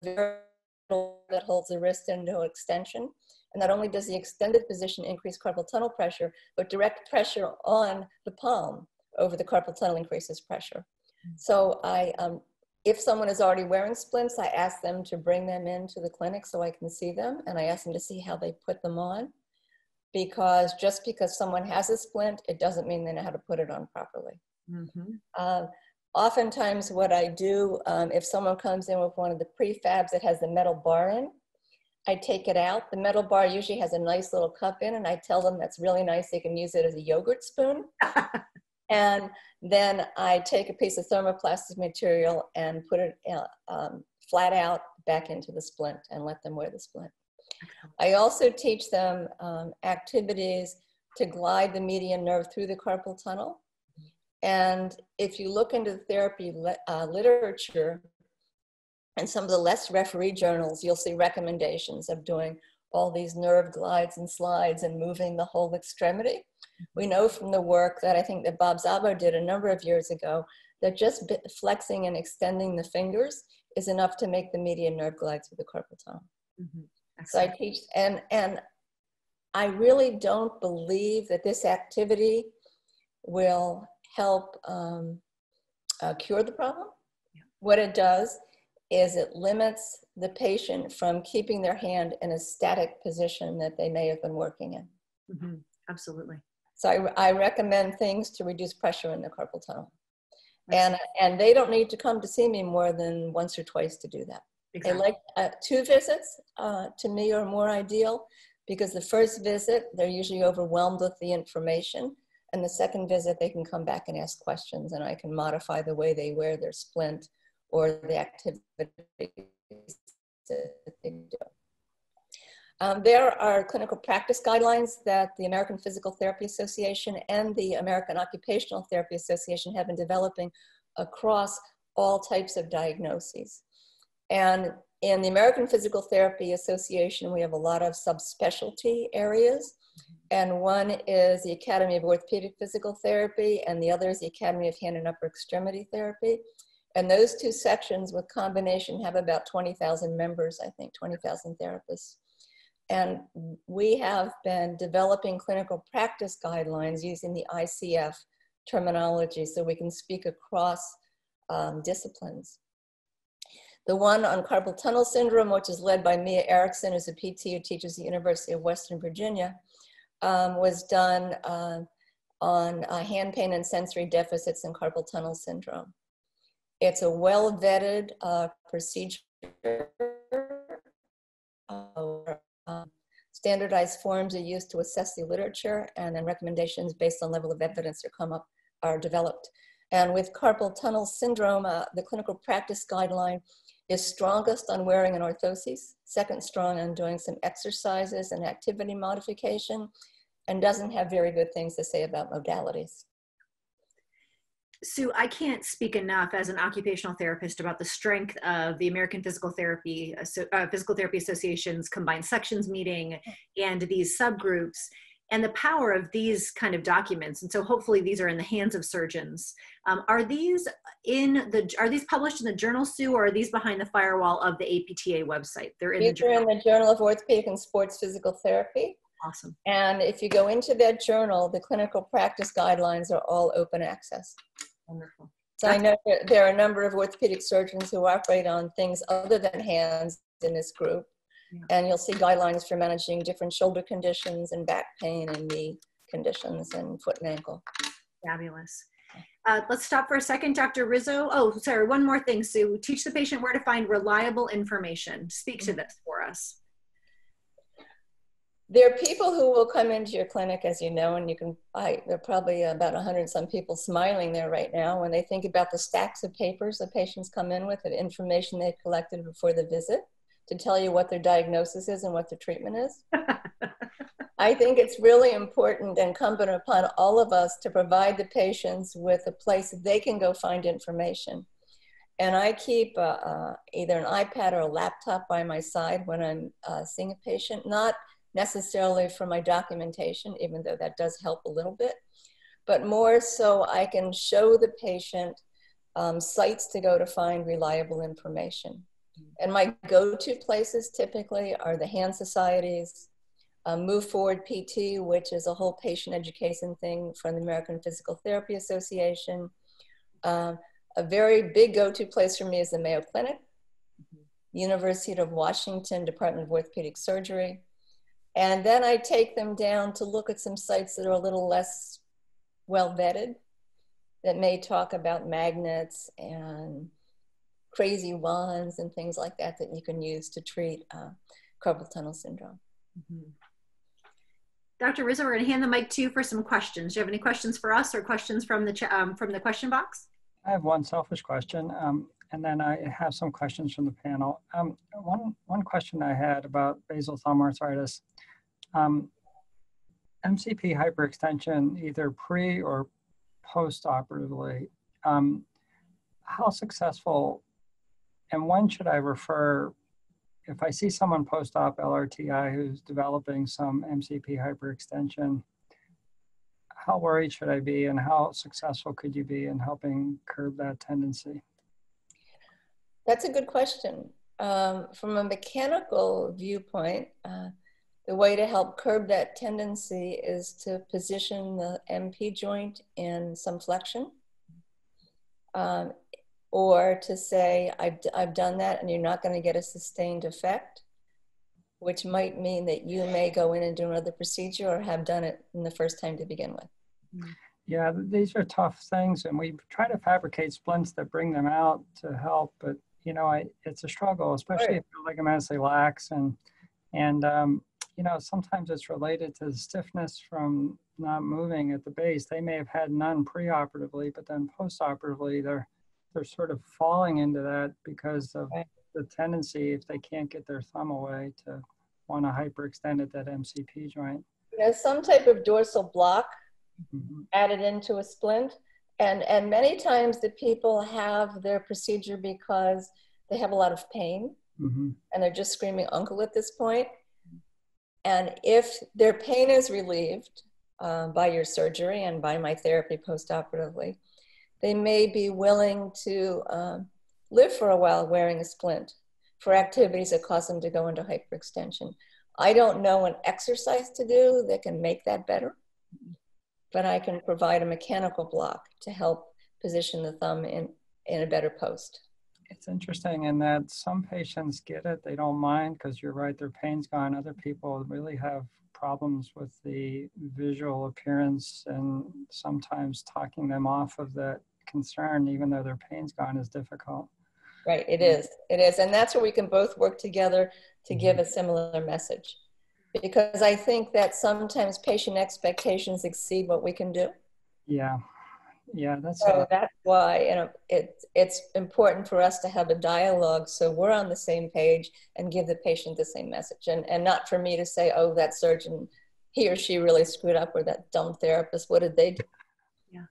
S2: that holds the wrist into extension. And not only does the extended position increase carpal tunnel pressure, but direct pressure on the palm over the carpal tunnel increases pressure. So if someone is already wearing splints, I ask them to bring them into the clinic so I can see them, and I ask them to see how they put them on. Because just because someone has a splint, it doesn't mean they know how to put it on properly. Mm-hmm. Oftentimes what I do, if someone comes in with one of the prefabs that has the metal bar in, I take it out. The metal bar usually has a nice little cup in, and I tell them that's really nice. They can use it as a yogurt spoon. And then I take a piece of thermoplastic material and put it flat out back into the splint and let them wear the splint. I also teach them activities to glide the median nerve through the carpal tunnel. And if you look into the therapy literature and some of the less referee journals, you'll see recommendations of doing all these nerve glides and slides and moving the whole extremity. We know from the work that I think that Bob Szabo did a number of years ago that just flexing and extending the fingers is enough to make the median nerve glide through the carpal tunnel. Mm-hmm. So I teach, and I really don't believe that this activity will help cure the problem. Yeah. What it does is it limits the patient from keeping their hand in a static position that they may have been working in.
S1: Mm-hmm. Absolutely.
S2: So I recommend things to reduce pressure in the carpal tunnel. And they don't need to come to see me more than once or twice to do that. Exactly. They like 2 visits to me are more ideal, because the first visit, they're usually overwhelmed with the information. And the second visit, they can come back and ask questions, and I can modify the way they wear their splint or the activities that they do. There are clinical practice guidelines that the American Physical Therapy Association and the American Occupational Therapy Association have been developing across all types of diagnoses. And in the American Physical Therapy Association, we have a lot of subspecialty areas. And one is the Academy of Orthopedic Physical Therapy, and the other is the Academy of Hand and Upper Extremity Therapy. And those two sections with combination have about 20,000 members, I think, 20,000 therapists. And we have been developing clinical practice guidelines using the ICF terminology so we can speak across disciplines. The one on carpal tunnel syndrome, which is led by Mia Erickson, who's a PT who teaches at the University of Western Virginia, was done on hand pain and sensory deficits in carpal tunnel syndrome. It's a well-vetted procedure. Standardized forms are used to assess the literature, and then recommendations based on level of evidence are developed. And with carpal tunnel syndrome, the clinical practice guideline is strongest on wearing an orthosis, second strong on doing some exercises and activity modification, and doesn't have very good things to say about modalities.
S1: Sue, I can't speak enough as an occupational therapist about the strength of the American Physical Therapy Association's combined sections meeting and these subgroups and the power of these kind of documents. And so hopefully these are in the hands of surgeons. Are these published in the journal, Sue, or are these behind the firewall of the APTA website? They're in the journal.
S2: They're in the Journal of Orthopedic and Sports Physical Therapy.
S1: Awesome.
S2: And if you go into that journal, the clinical practice guidelines are all open access.
S1: Wonderful.
S2: So I know that there are a number of orthopedic surgeons who operate on things other than hands in this group. Yeah. And you'll see guidelines for managing different shoulder conditions and back pain and knee conditions and foot and ankle.
S1: Fabulous. Let's stop for a second, Dr. Rizzo. Oh, sorry, one more thing, Sue. Teach the patient where to find reliable information. Speak to this for us.
S2: There are people who will come into your clinic, as you know, and you can buy, there are probably about 100 some people smiling there right now when they think about the stacks of papers the patients come in with, the information they've collected before the visit to tell you what their diagnosis is and what their treatment is. I think it's really important and incumbent upon all of us to provide the patients with a place that they can go find information. And I keep either an iPad or a laptop by my side when I'm seeing a patient, not necessarily for my documentation, even though that does help a little bit, but more so I can show the patient sites to go to find reliable information. And my go-to places typically are the hand societies, Move Forward PT, which is a whole patient education thing from the American Physical Therapy Association. A very big go-to place for me is the Mayo Clinic, University of Washington Department of Orthopedic Surgery. And then I take them down to look at some sites that are a little less well vetted, that may talk about magnets and crazy wands and things like that that you can use to treat carpal tunnel syndrome.
S1: Mm-hmm. Dr. Rizzo, we're going to hand the mic to you for some questions. Do you have any questions for us or questions from the question box?
S3: I have one selfish question, and then I have some questions from the panel. One question I had about basal thumb arthritis. MCP hyperextension, either pre or post-operatively, how successful and when should I refer if I see someone post-op LRTI who's developing some MCP hyperextension? How worried should I be, and how successful could you be in helping curb that tendency?
S2: That's a good question. From a mechanical viewpoint, the way to help curb that tendency is to position the MP joint in some flexion, or to say, I've done that and you're not going to get a sustained effect, which might mean that you may go in and do another procedure or have done it in the first time to begin with.
S3: Yeah, these are tough things, and we try to fabricate splints that bring them out to help, but you know, it's a struggle, especially if the ligaments lax, and you know, sometimes it's related to the stiffness from not moving at the base. They may have had none preoperatively, but then postoperatively, they're sort of falling into that because of the tendency, if they can't get their thumb away, to want to hyperextend at that MCP joint.
S2: There's some type of dorsal block
S3: Mm-hmm.
S2: added into a splint. And many times the people have their procedure because they have a lot of pain
S3: Mm-hmm.
S2: and they're just screaming uncle at this point. And if their pain is relieved by your surgery and by my therapy postoperatively, they may be willing to live for a while wearing a splint for activities that cause them to go into hyperextension. I don't know an exercise to do that can make that better, but I can provide a mechanical block to help position the thumb in a better post.
S3: It's interesting in that some patients get it, they don't mind because you're right, their pain's gone. Other people really have problems with the visual appearance, and sometimes talking them off of that concern, even though their pain's gone, is difficult.
S2: Right, it is. And that's where we can both work together to give a similar message. Because I think that sometimes patient expectations exceed what we can do.
S3: Yeah, that's
S2: why it's important for us to have a dialogue so we're on the same page and give the patient the same message. And not for me to say, oh, that surgeon, he or she really screwed up, or that dumb therapist, what did they do?
S1: Yeah.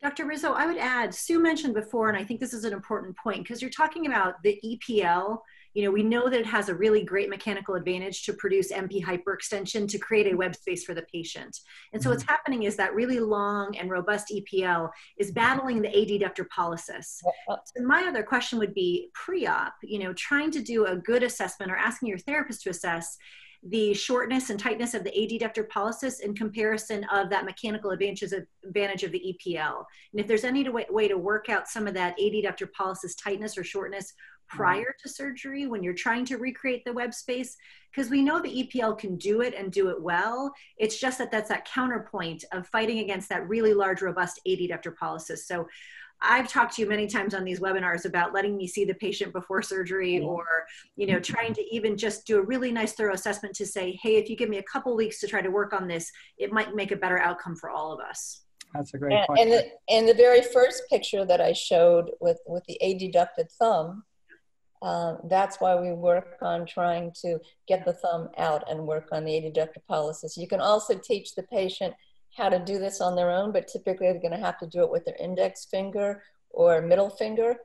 S1: Dr. Rizzo, I would add, Sue mentioned before, and I think this is an important point, because you're talking about the EPL. You know, we know that it has a really great mechanical advantage to produce MP hyperextension to create a web space for the patient. And so what's happening is that really long and robust EPL is battling the adductor pollicis. So my other question would be pre-op, you know, trying to do a good assessment or asking your therapist to assess the shortness and tightness of the adductor pollicis in comparison of that mechanical advantage of the EPL. And if there's any way to work out some of that adductor pollicis tightness or shortness prior to surgery when you're trying to recreate the web space, because we know the EPL can do it and do it well. It's just that that's that counterpoint of fighting against that really large, robust adductor pollicis. So I've talked to you many times on these webinars about letting me see the patient before surgery, or, you know, trying to even just do a really nice thorough assessment to say, hey, if you give me a couple weeks to try to work on this, it might make a better outcome for all of us.
S3: That's a great point.
S2: And the very first picture that I showed with the adducted thumb, that's why we work on trying to get the thumb out and work on the adductor pollicis. You can also teach the patient how to do this on their own, but typically they're going to have to do it with their index finger or middle finger,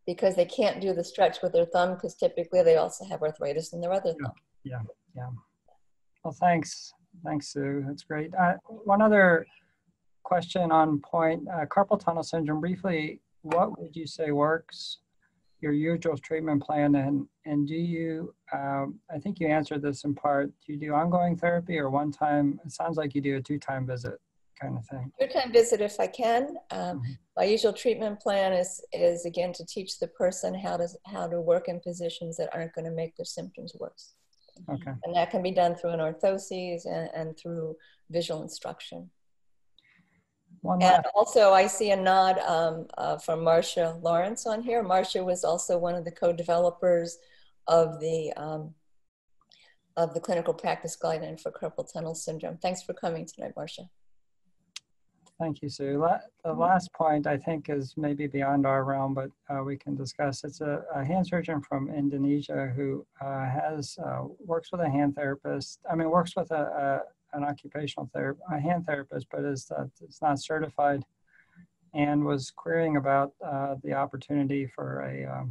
S2: because they can't do the stretch with their thumb, because typically they also have arthritis in their other thumb.
S3: Yeah. Well, thanks, Sue. That's great. One other question on point, carpal tunnel syndrome. Briefly, what would you say works? Your usual treatment plan, and do you, I think you answered this in part, do you do ongoing therapy or one time? It sounds like you do a 2-time visit kind of thing.
S2: 2-time visit if I can. My usual treatment plan is again to teach the person how to work in positions that aren't going to make their symptoms worse.
S3: Okay.
S2: And that can be done through an orthoses and through visual instruction. And also, I see a nod from Marcia Lawrence on here. Marcia was also one of the co-developers of the clinical practice guideline for carpal tunnel syndrome. Thanks for coming tonight, Marcia.
S3: Thank you, Sue. The last point I think is maybe beyond our realm, but we can discuss. It's a hand surgeon from Indonesia who works with a hand therapist. I mean, works with an occupational therapist, a hand therapist, but is not certified, and was querying about the opportunity for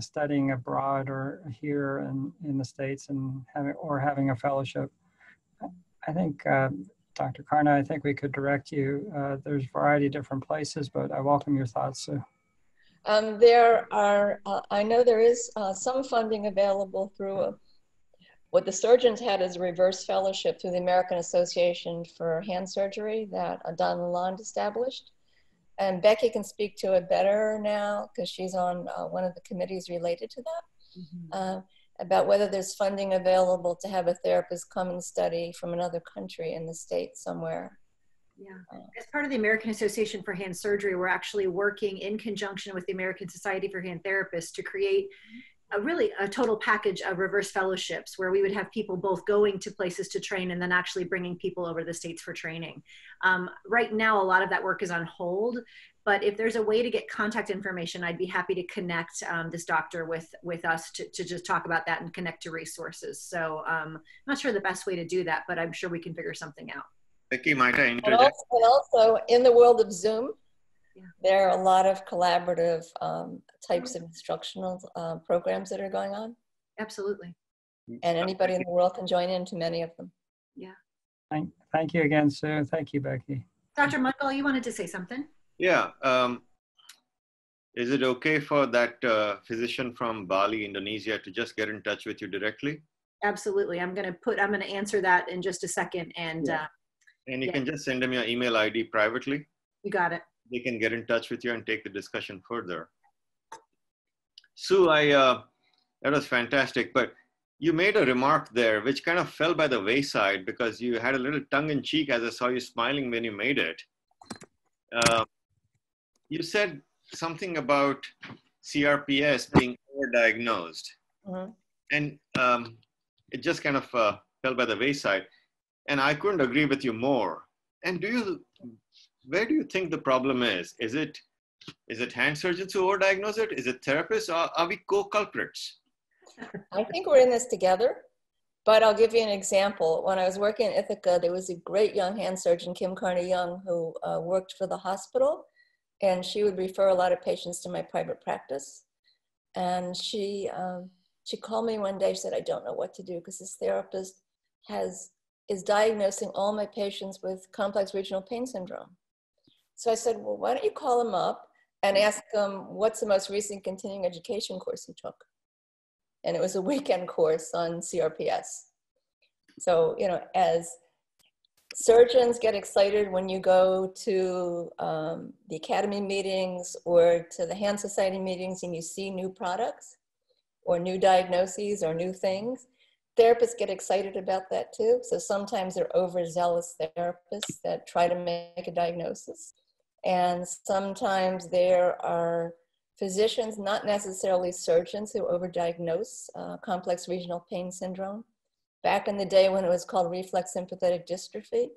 S3: studying abroad or here in the States and having a fellowship. I think, Dr. Karna, I think we could direct you. There's a variety of different places, but I welcome your thoughts, Sue.
S2: There are, I know there is some funding available through what the surgeons had is a reverse fellowship through the American Association for Hand Surgery that Don Lalonde established. And Becky can speak to it better now because she's on one of the committees related to that, about whether there's funding available to have a therapist come and study from another country in the States somewhere.
S1: Yeah, as part of the American Association for Hand Surgery, we're actually working in conjunction with the American Society for Hand Therapists to create a total package of reverse fellowships where we would have people both going to places to train and then actually bringing people over the States for training. Right now, a lot of that work is on hold, but if there's a way to get contact information, I'd be happy to connect this doctor with us to just talk about that and connect to resources. So I'm not sure the best way to do that, but I'm sure we can figure something out.
S4: Becky, might I interject?
S2: And also in the world of Zoom, there are a lot of collaborative types of instructional programs that are going on.
S1: Absolutely.
S2: And anybody in the world can join into many of them.
S1: Yeah.
S3: Thank you again, Sue. Thank you, Becky.
S1: Dr. Michael, you wanted to say something?
S4: Yeah. Is it okay for that physician from Bali, Indonesia, to just get in touch with you directly?
S1: Absolutely. I'm going to answer that in just a second. And
S4: and you can just send them your email ID privately.
S1: You got it.
S4: They can get in touch with you and take the discussion further. Sue, that was fantastic, but you made a remark there which kind of fell by the wayside because you had a little tongue in cheek as I saw you smiling when you made it. You said something about CRPS being overdiagnosed.
S2: Mm-hmm.
S4: And it just kind of fell by the wayside. And I couldn't agree with you more. And where do you think the problem is? Is it hand surgeons who overdiagnose it? Is it therapists? Or are we co-culprits?
S2: I think we're in this together, but I'll give you an example. When I was working in Ithaca, there was a great young hand surgeon, Kim Carney-Young, who worked for the hospital, and she would refer a lot of patients to my private practice. And she called me one day, she said, I don't know what to do because this therapist is diagnosing all my patients with complex regional pain syndrome. So I said, well, why don't you call him up and ask him what's the most recent continuing education course he took? And it was a weekend course on CRPS. So, as surgeons get excited when you go to the academy meetings or to the hand society meetings and you see new products or new diagnoses or new things, therapists get excited about that too. So sometimes they're overzealous therapists that try to make a diagnosis. And sometimes there are physicians, not necessarily surgeons, who overdiagnose complex regional pain syndrome. Back in the day when it was called reflex sympathetic dystrophy,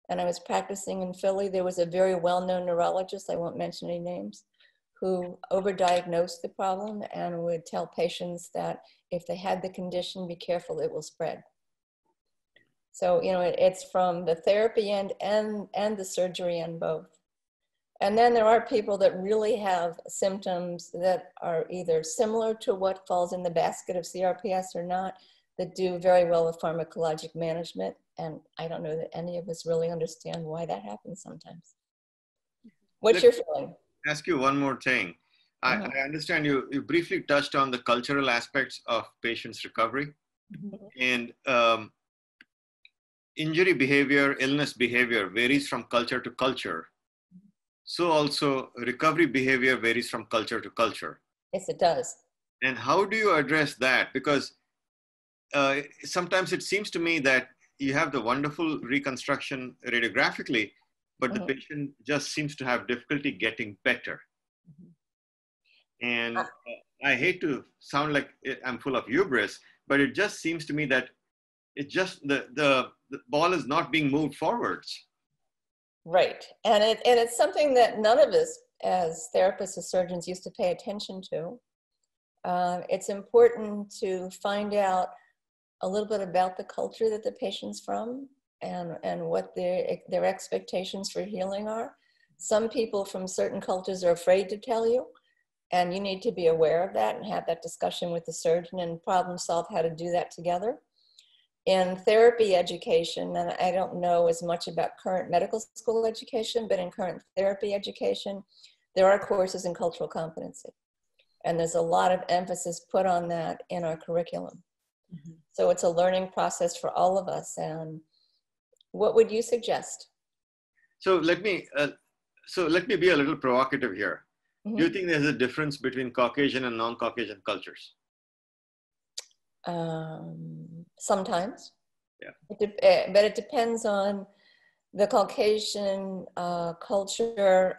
S2: and I was practicing in Philly, there was a very well-known neurologist, I won't mention any names, who overdiagnosed the problem and would tell patients that if they had the condition, be careful, it will spread. So, it's from the therapy end and the surgery end both. And then there are people that really have symptoms that are either similar to what falls in the basket of CRPS or not, that do very well with pharmacologic management. And I don't know that any of us really understand why that happens sometimes. What's your feeling?
S4: Ask you one more thing. I understand you briefly touched on the cultural aspects of patients' recovery. And injury behavior, illness behavior varies from culture to culture. So also recovery behavior varies from culture to culture.
S2: Yes, it does.
S4: And how do you address that? Because sometimes it seems to me that you have the wonderful reconstruction radiographically, but the patient just seems to have difficulty getting better. And I hate to sound like I'm full of hubris, but it just seems to me that the ball is not being moved forwards.
S2: Right. And it's something that none of us as therapists or surgeons used to pay attention to. It's important to find out a little bit about the culture that the patient's from and what their expectations for healing are. Some people from certain cultures are afraid to tell you, and you need to be aware of that and have that discussion with the surgeon and problem solve how to do that together. In therapy education, and I don't know as much about current medical school education, but in current therapy education, there are courses in cultural competency. And there's a lot of emphasis put on that in our curriculum. So it's a learning process for all of us. And what would you suggest?
S4: So let me be a little provocative here. Do you think there's a difference between Caucasian and non-Caucasian cultures?
S2: Sometimes.
S4: Yeah.
S2: But it depends on the Caucasian culture,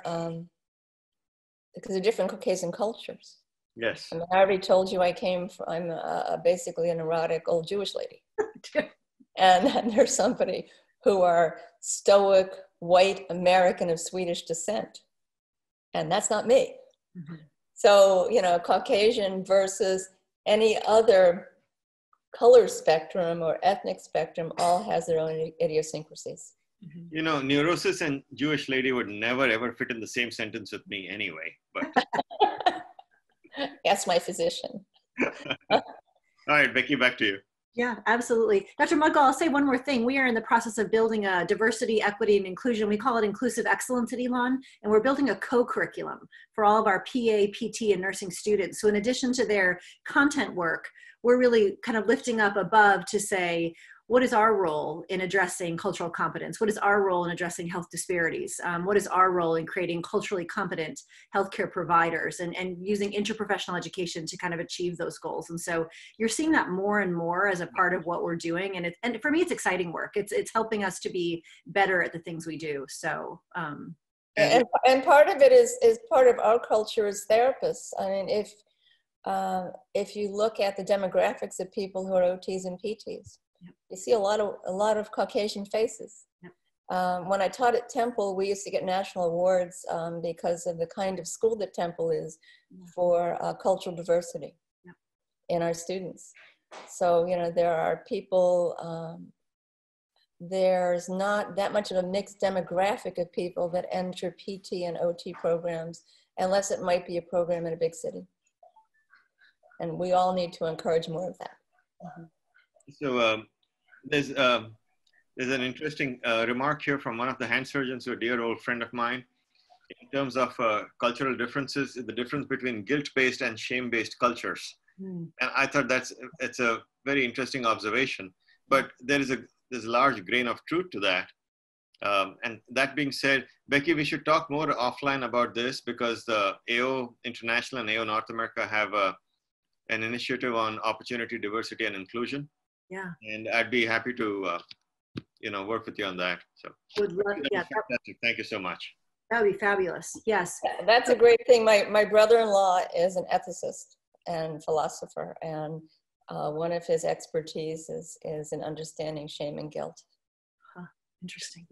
S2: because there are different Caucasian cultures.
S4: Yes.
S2: I mean, I already told you I'm basically a neurotic old Jewish lady. And then there's somebody who are stoic, white American of Swedish descent. And that's not me.
S1: Mhm.
S2: So, you know, Caucasian versus any other color spectrum or ethnic spectrum all has their own idiosyncrasies.
S1: Mhm.
S4: You know, neurosis and Jewish lady would never ever fit in the same sentence with me anyway. But
S2: Ask my physician.
S4: all right, Becky, back to you.
S1: Yeah, absolutely. Dr. Mudgall, I'll say one more thing. We are in the process of building a diversity, equity, and inclusion. We call it inclusive excellence at Elon, and we're building a co-curriculum for all of our PA, PT, and nursing students. So in addition to their content work, we're really kind of lifting up above to say, what is our role in addressing cultural competence? What is our role in addressing health disparities? What is our role in creating culturally competent healthcare providers and using interprofessional education to kind of achieve those goals? And so you're seeing that more and more as a part of what we're doing. And for me, it's exciting work. It's helping us to be better at the things we do. So,
S2: And part of it is part of our culture as therapists. I mean, if you look at the demographics of people who are OTs and PTs, you see a lot of Caucasian faces.
S1: Yep.
S2: When I taught at Temple, we used to get national awards because of the kind of school that Temple is for cultural diversity in our students. So, you know, there are people, there's not that much of a mixed demographic of people that enter PT and OT programs, unless it might be a program in a big city. And we all need to encourage more of that.
S1: Mm-hmm.
S4: So there's an interesting remark here from one of the hand surgeons, a dear old friend of mine, in terms of cultural differences, the difference between guilt-based and shame-based cultures.
S1: Mm.
S4: And I thought it's a very interesting observation. But there's a large grain of truth to that. And that being said, Becky, we should talk more offline about this because the AO International and AO North America have an initiative on opportunity, diversity, and inclusion.
S1: Yeah.
S4: And I'd be happy to, work with you on that. So
S1: Would love, yeah,
S4: fantastic. Thank you so much.
S1: that would be fabulous. Yes.
S2: That's a great thing. My brother-in-law is an ethicist and philosopher, and one of his expertise is in understanding shame and guilt.
S1: Huh. Interesting.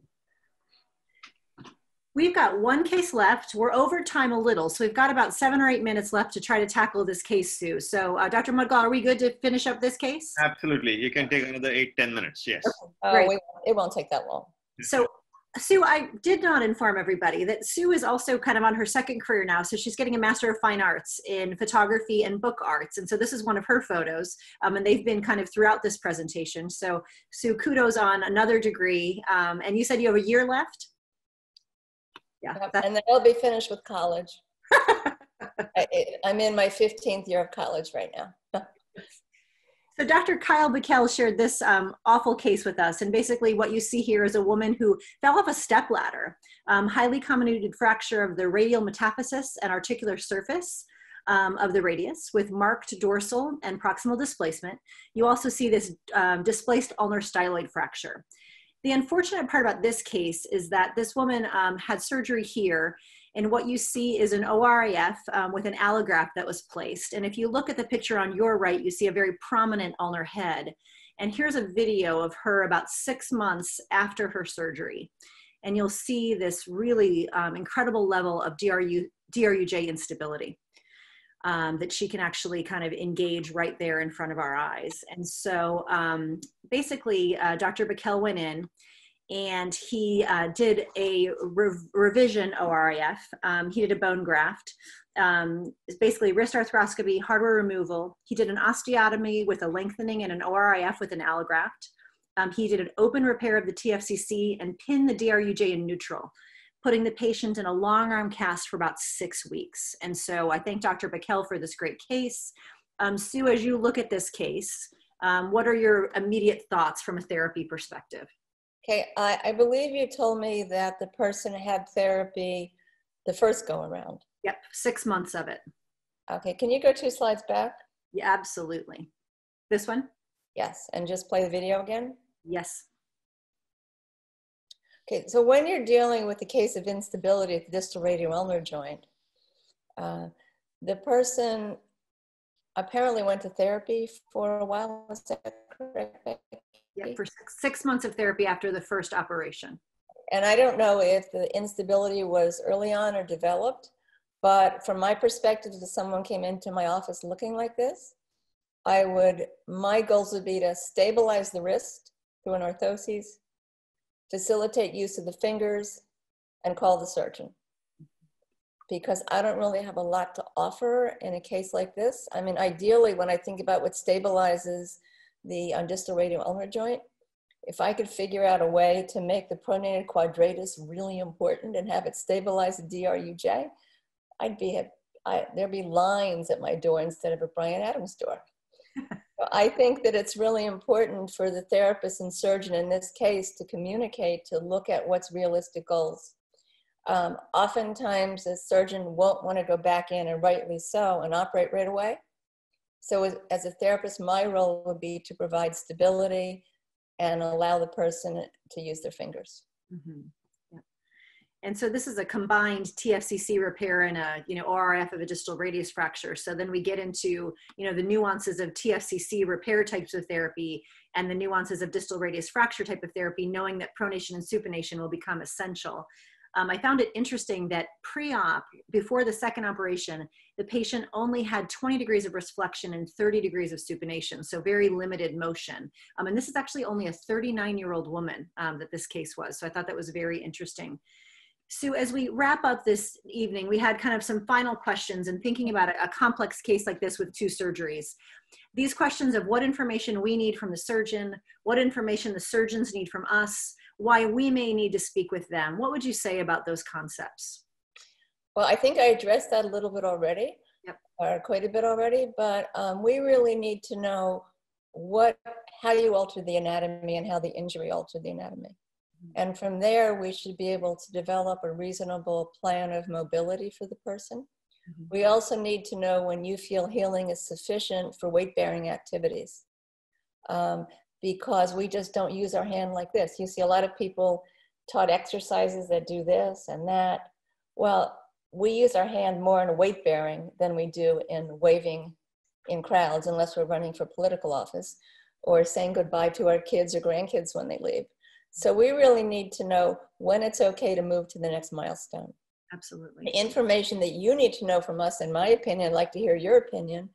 S1: We've got one case left. We're over time a little, so we've got about 7 or 8 minutes left to try to tackle this case, Sue. So Dr. Mudgall, are we good to finish up this case?
S4: Absolutely. You can take another 8-10 minutes. Yes.
S1: Great.
S2: It won't take that long.
S1: So Sue, I did not inform everybody that Sue is also kind of on her second career now. So she's getting a Master of Fine Arts in photography and book arts. And so this is one of her photos. And they've been kind of throughout this presentation. So Sue, kudos on another degree. And you said you have a year left? Yeah.
S2: And then I'll be finished with college. I'm in my 15th year of college right now.
S1: So Dr. Kyle Bikel shared this awful case with us. And basically what you see here is a woman who fell off a stepladder, highly comminuted fracture of the radial metaphysis and articular surface of the radius with marked dorsal and proximal displacement. You also see this displaced ulnar styloid fracture. The unfortunate part about this case is that this woman had surgery here, and what you see is an ORIF with an allograft that was placed. And if you look at the picture on your right, you see a very prominent ulnar head. And here's a video of her about 6 months after her surgery. And you'll see this really incredible level of DRUJ instability that she can actually kind of engage right there in front of our eyes. And so basically, Dr. Bikel went in and he did a revision ORIF. He did a bone graft. It's basically wrist arthroscopy, hardware removal. He did an osteotomy with a lengthening and an ORIF with an allograft. He did an open repair of the TFCC and pinned the DRUJ in neutral, putting the patient in a long arm cast for about 6 weeks. And so I thank Dr. Bikel for this great case. Sue, as you look at this case, what are your immediate thoughts from a therapy perspective?
S2: Okay, I believe you told me that the person had therapy the first go around.
S1: Yep, 6 months of it.
S2: Okay, can you go 2 slides back?
S1: Yeah, absolutely. This one?
S2: Yes, and just play the video again?
S1: Yes.
S2: Okay, so when you're dealing with the case of instability at the distal radial ulnar joint, the person apparently went to therapy for a while. Was that correct, Becky?
S1: Yeah, for 6 months of therapy after the first operation.
S2: And I don't know if the instability was early on or developed, but from my perspective, if someone came into my office looking like this, my goals would be to stabilize the wrist through an orthosis, facilitate use of the fingers, and call the surgeon. Because I don't really have a lot to offer in a case like this. I mean, ideally, when I think about what stabilizes the distal radial ulnar joint, if I could figure out a way to make the pronated quadratus really important and have it stabilize the DRUJ, there'd be lines at my door instead of a Bryan Adams door. So I think that it's really important for the therapist and surgeon in this case to communicate, to look at what's realistic goals. Oftentimes a surgeon won't want to go back in, and rightly so, and operate right away. So as a therapist, my role would be to provide stability and allow the person to use their fingers.
S1: Mm-hmm. Yeah. And so this is a combined TFCC repair and a, ORIF of a distal radius fracture. So then we get into, the nuances of TFCC repair types of therapy and the nuances of distal radius fracture type of therapy, knowing that pronation and supination will become essential. I found it interesting that pre-op, before the second operation, the patient only had 20 degrees of wrist flexion and 30 degrees of supination, so very limited motion. And this is actually only a 39-year-old woman that this case was, so I thought that was very interesting. Sue, as we wrap up this evening, we had kind of some final questions and thinking about a complex case like this with 2 surgeries. These questions of what information we need from the surgeon, what information the surgeons need from us, why we may need to speak with them. What would you say about those concepts?
S2: Well, I think I addressed that a little bit already, or quite a bit already, but we really need to know how you alter the anatomy and how the injury altered the anatomy. And from there, we should be able to develop a reasonable plan of mobility for the person. We also need to know when you feel healing is sufficient for weight-bearing activities. Because we just don't use our hand like this. You see a lot of people taught exercises that do this and that. Well, we use our hand more in weight bearing than we do in waving in crowds, unless we're running for political office or saying goodbye to our kids or grandkids when they leave. So we really need to know when it's okay to move to the next milestone.
S1: Absolutely.
S2: The information that you need to know from us, in my opinion, I'd like to hear your opinion,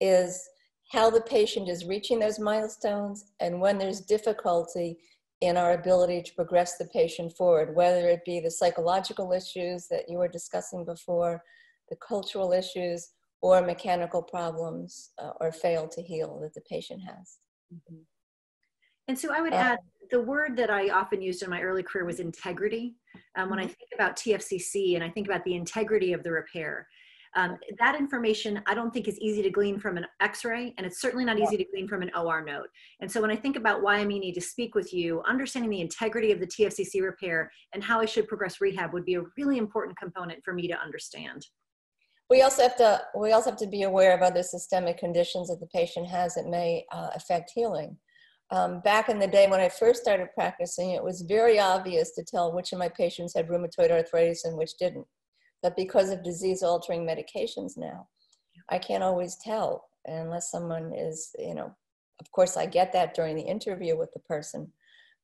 S2: is how the patient is reaching those milestones and when there's difficulty in our ability to progress the patient forward, whether it be the psychological issues that you were discussing before, the cultural issues, or mechanical problems or fail to heal that the patient has.
S1: Mm-hmm. And so I would add, the word that I often used in my early career was integrity. When I think about TFCC and I think about the integrity of the repair, that information I don't think is easy to glean from an x-ray, and it's certainly not easy to glean from an OR note. And so when I think about why I may need to speak with you, understanding the integrity of the TFCC repair and how I should progress rehab would be a really important component for me to understand.
S2: We also have to be aware of other systemic conditions that the patient has that may affect healing. Back in the day when I first started practicing, it was very obvious to tell which of my patients had rheumatoid arthritis and which didn't. But because of disease-altering medications now, I can't always tell unless someone is, of course I get that during the interview with the person,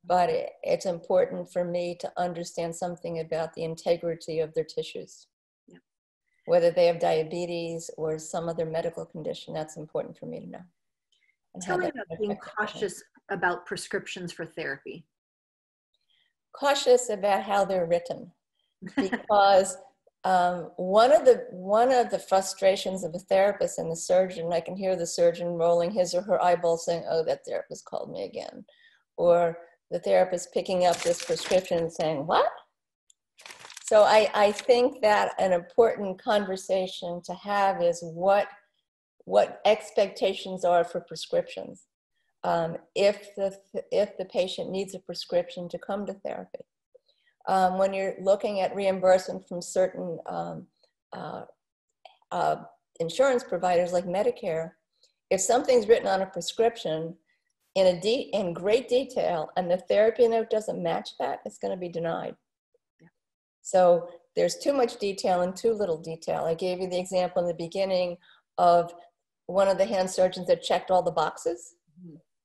S2: but it's important for me to understand something about the integrity of their tissues. Yeah. Whether they have diabetes or some other medical condition, that's important for me to know.
S1: Tell me about being cautious about prescriptions for therapy.
S2: Cautious about how they're written, because one of the frustrations of a therapist and the surgeon, I can hear the surgeon rolling his or her eyeballs saying, "Oh, that therapist called me again," or the therapist picking up this prescription and saying, "What?" So I think that an important conversation to have is what expectations are for prescriptions. If the patient needs a prescription to come to therapy. When you're looking at reimbursement from certain insurance providers like Medicare, if something's written on a prescription in great detail and the therapy note doesn't match that, it's going to be denied. Yeah. So there's too much detail and too little detail. I gave you the example in the beginning of one of the hand surgeons that checked all the boxes,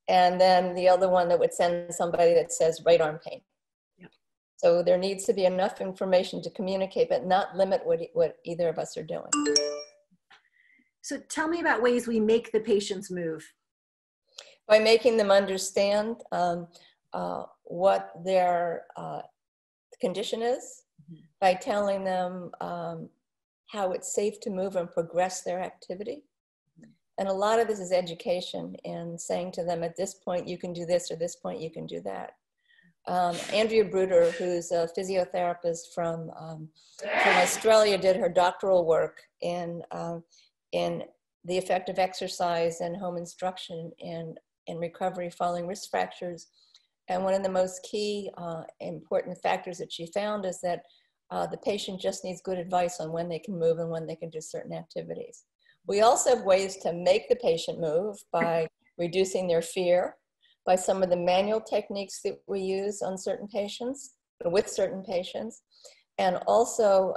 S2: and then the other one that would send somebody that says right arm pain.
S1: Yeah.
S2: So there needs to be enough information to communicate, but not limit what either of us are doing.
S1: So tell me about ways we make the patients move.
S2: By making them understand what their condition is, by telling them how it's safe to move and progress their activity. And a lot of this is education and saying to them, at this point you can do this, or this point you can do that. Andrea Bruder, who's a physiotherapist from Australia, did her doctoral work in the effect of exercise and home instruction in recovery following wrist fractures. And one of the most key important factors that she found is that the patient just needs good advice on when they can move and when they can do certain activities. We also have ways to make the patient move by reducing their fear, by some of the manual techniques that we use on certain patients, with certain patients, and also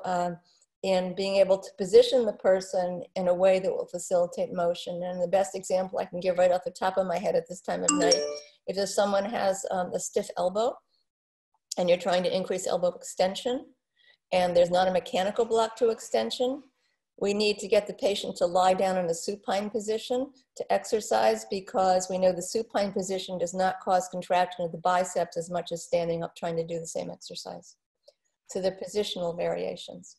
S2: in being able to position the person in a way that will facilitate motion. And the best example I can give right off the top of my head at this time of night, if there's someone has a stiff elbow and you're trying to increase elbow extension and there's not a mechanical block to extension, we need to get the patient to lie down in a supine position to exercise, because we know the supine position does not cause contraction of the biceps as much as standing up trying to do the same exercise. So they're positional variations.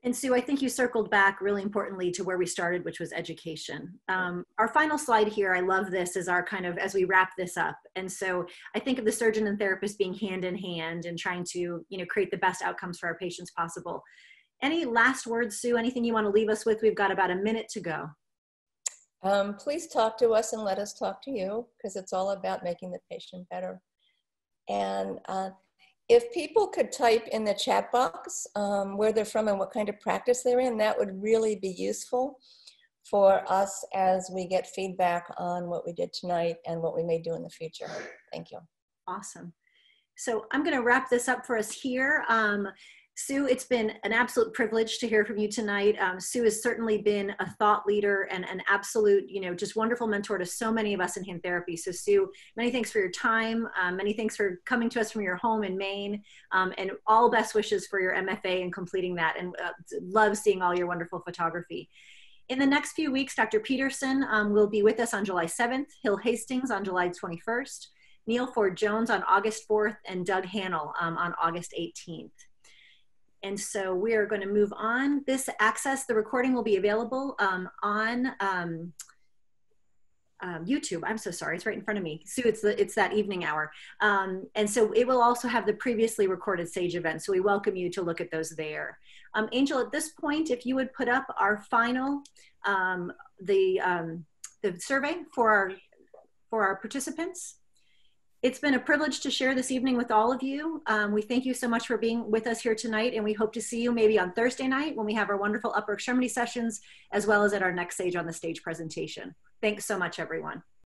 S1: And Sue, I think you circled back really importantly to where we started, which was education. Our final slide here, I love this, is our kind of, as we wrap this up. And so I think of the surgeon and therapist being hand in hand and trying to, create the best outcomes for our patients possible. Any last words, Sue? Anything you want to leave us with? We've got about a minute to go.
S2: Please talk to us and let us talk to you, because it's all about making the patient better. And if people could type in the chat box where they're from and what kind of practice they're in, that would really be useful for us as we get feedback on what we did tonight and what we may do in the future. Thank you.
S1: Awesome. So I'm going to wrap this up for us here. Sue, it's been an absolute privilege to hear from you tonight. Sue has certainly been a thought leader and an absolute, just wonderful mentor to so many of us in hand therapy. So Sue, many thanks for your time. Many thanks for coming to us from your home in Maine, and all best wishes for your MFA and completing that, and love seeing all your wonderful photography. In the next few weeks, Dr. Peterson will be with us on July 7th, Hill Hastings on July 21st, Neil Ford Jones on August 4th, and Doug Hannell on August 18th. And so we are going to move on. This access, the recording will be available on YouTube. I'm so sorry, it's right in front of me. Sue, it's that evening hour. And so it will also have the previously recorded SAGE events. So we welcome you to look at those there. Angel, at this point, if you would put up our final, the survey for our participants. It's been a privilege to share this evening with all of you. We thank you so much for being with us here tonight, and we hope to see you maybe on Thursday night when we have our wonderful upper extremity sessions, as well as at our next SAGE on the Stage presentation. Thanks so much, everyone.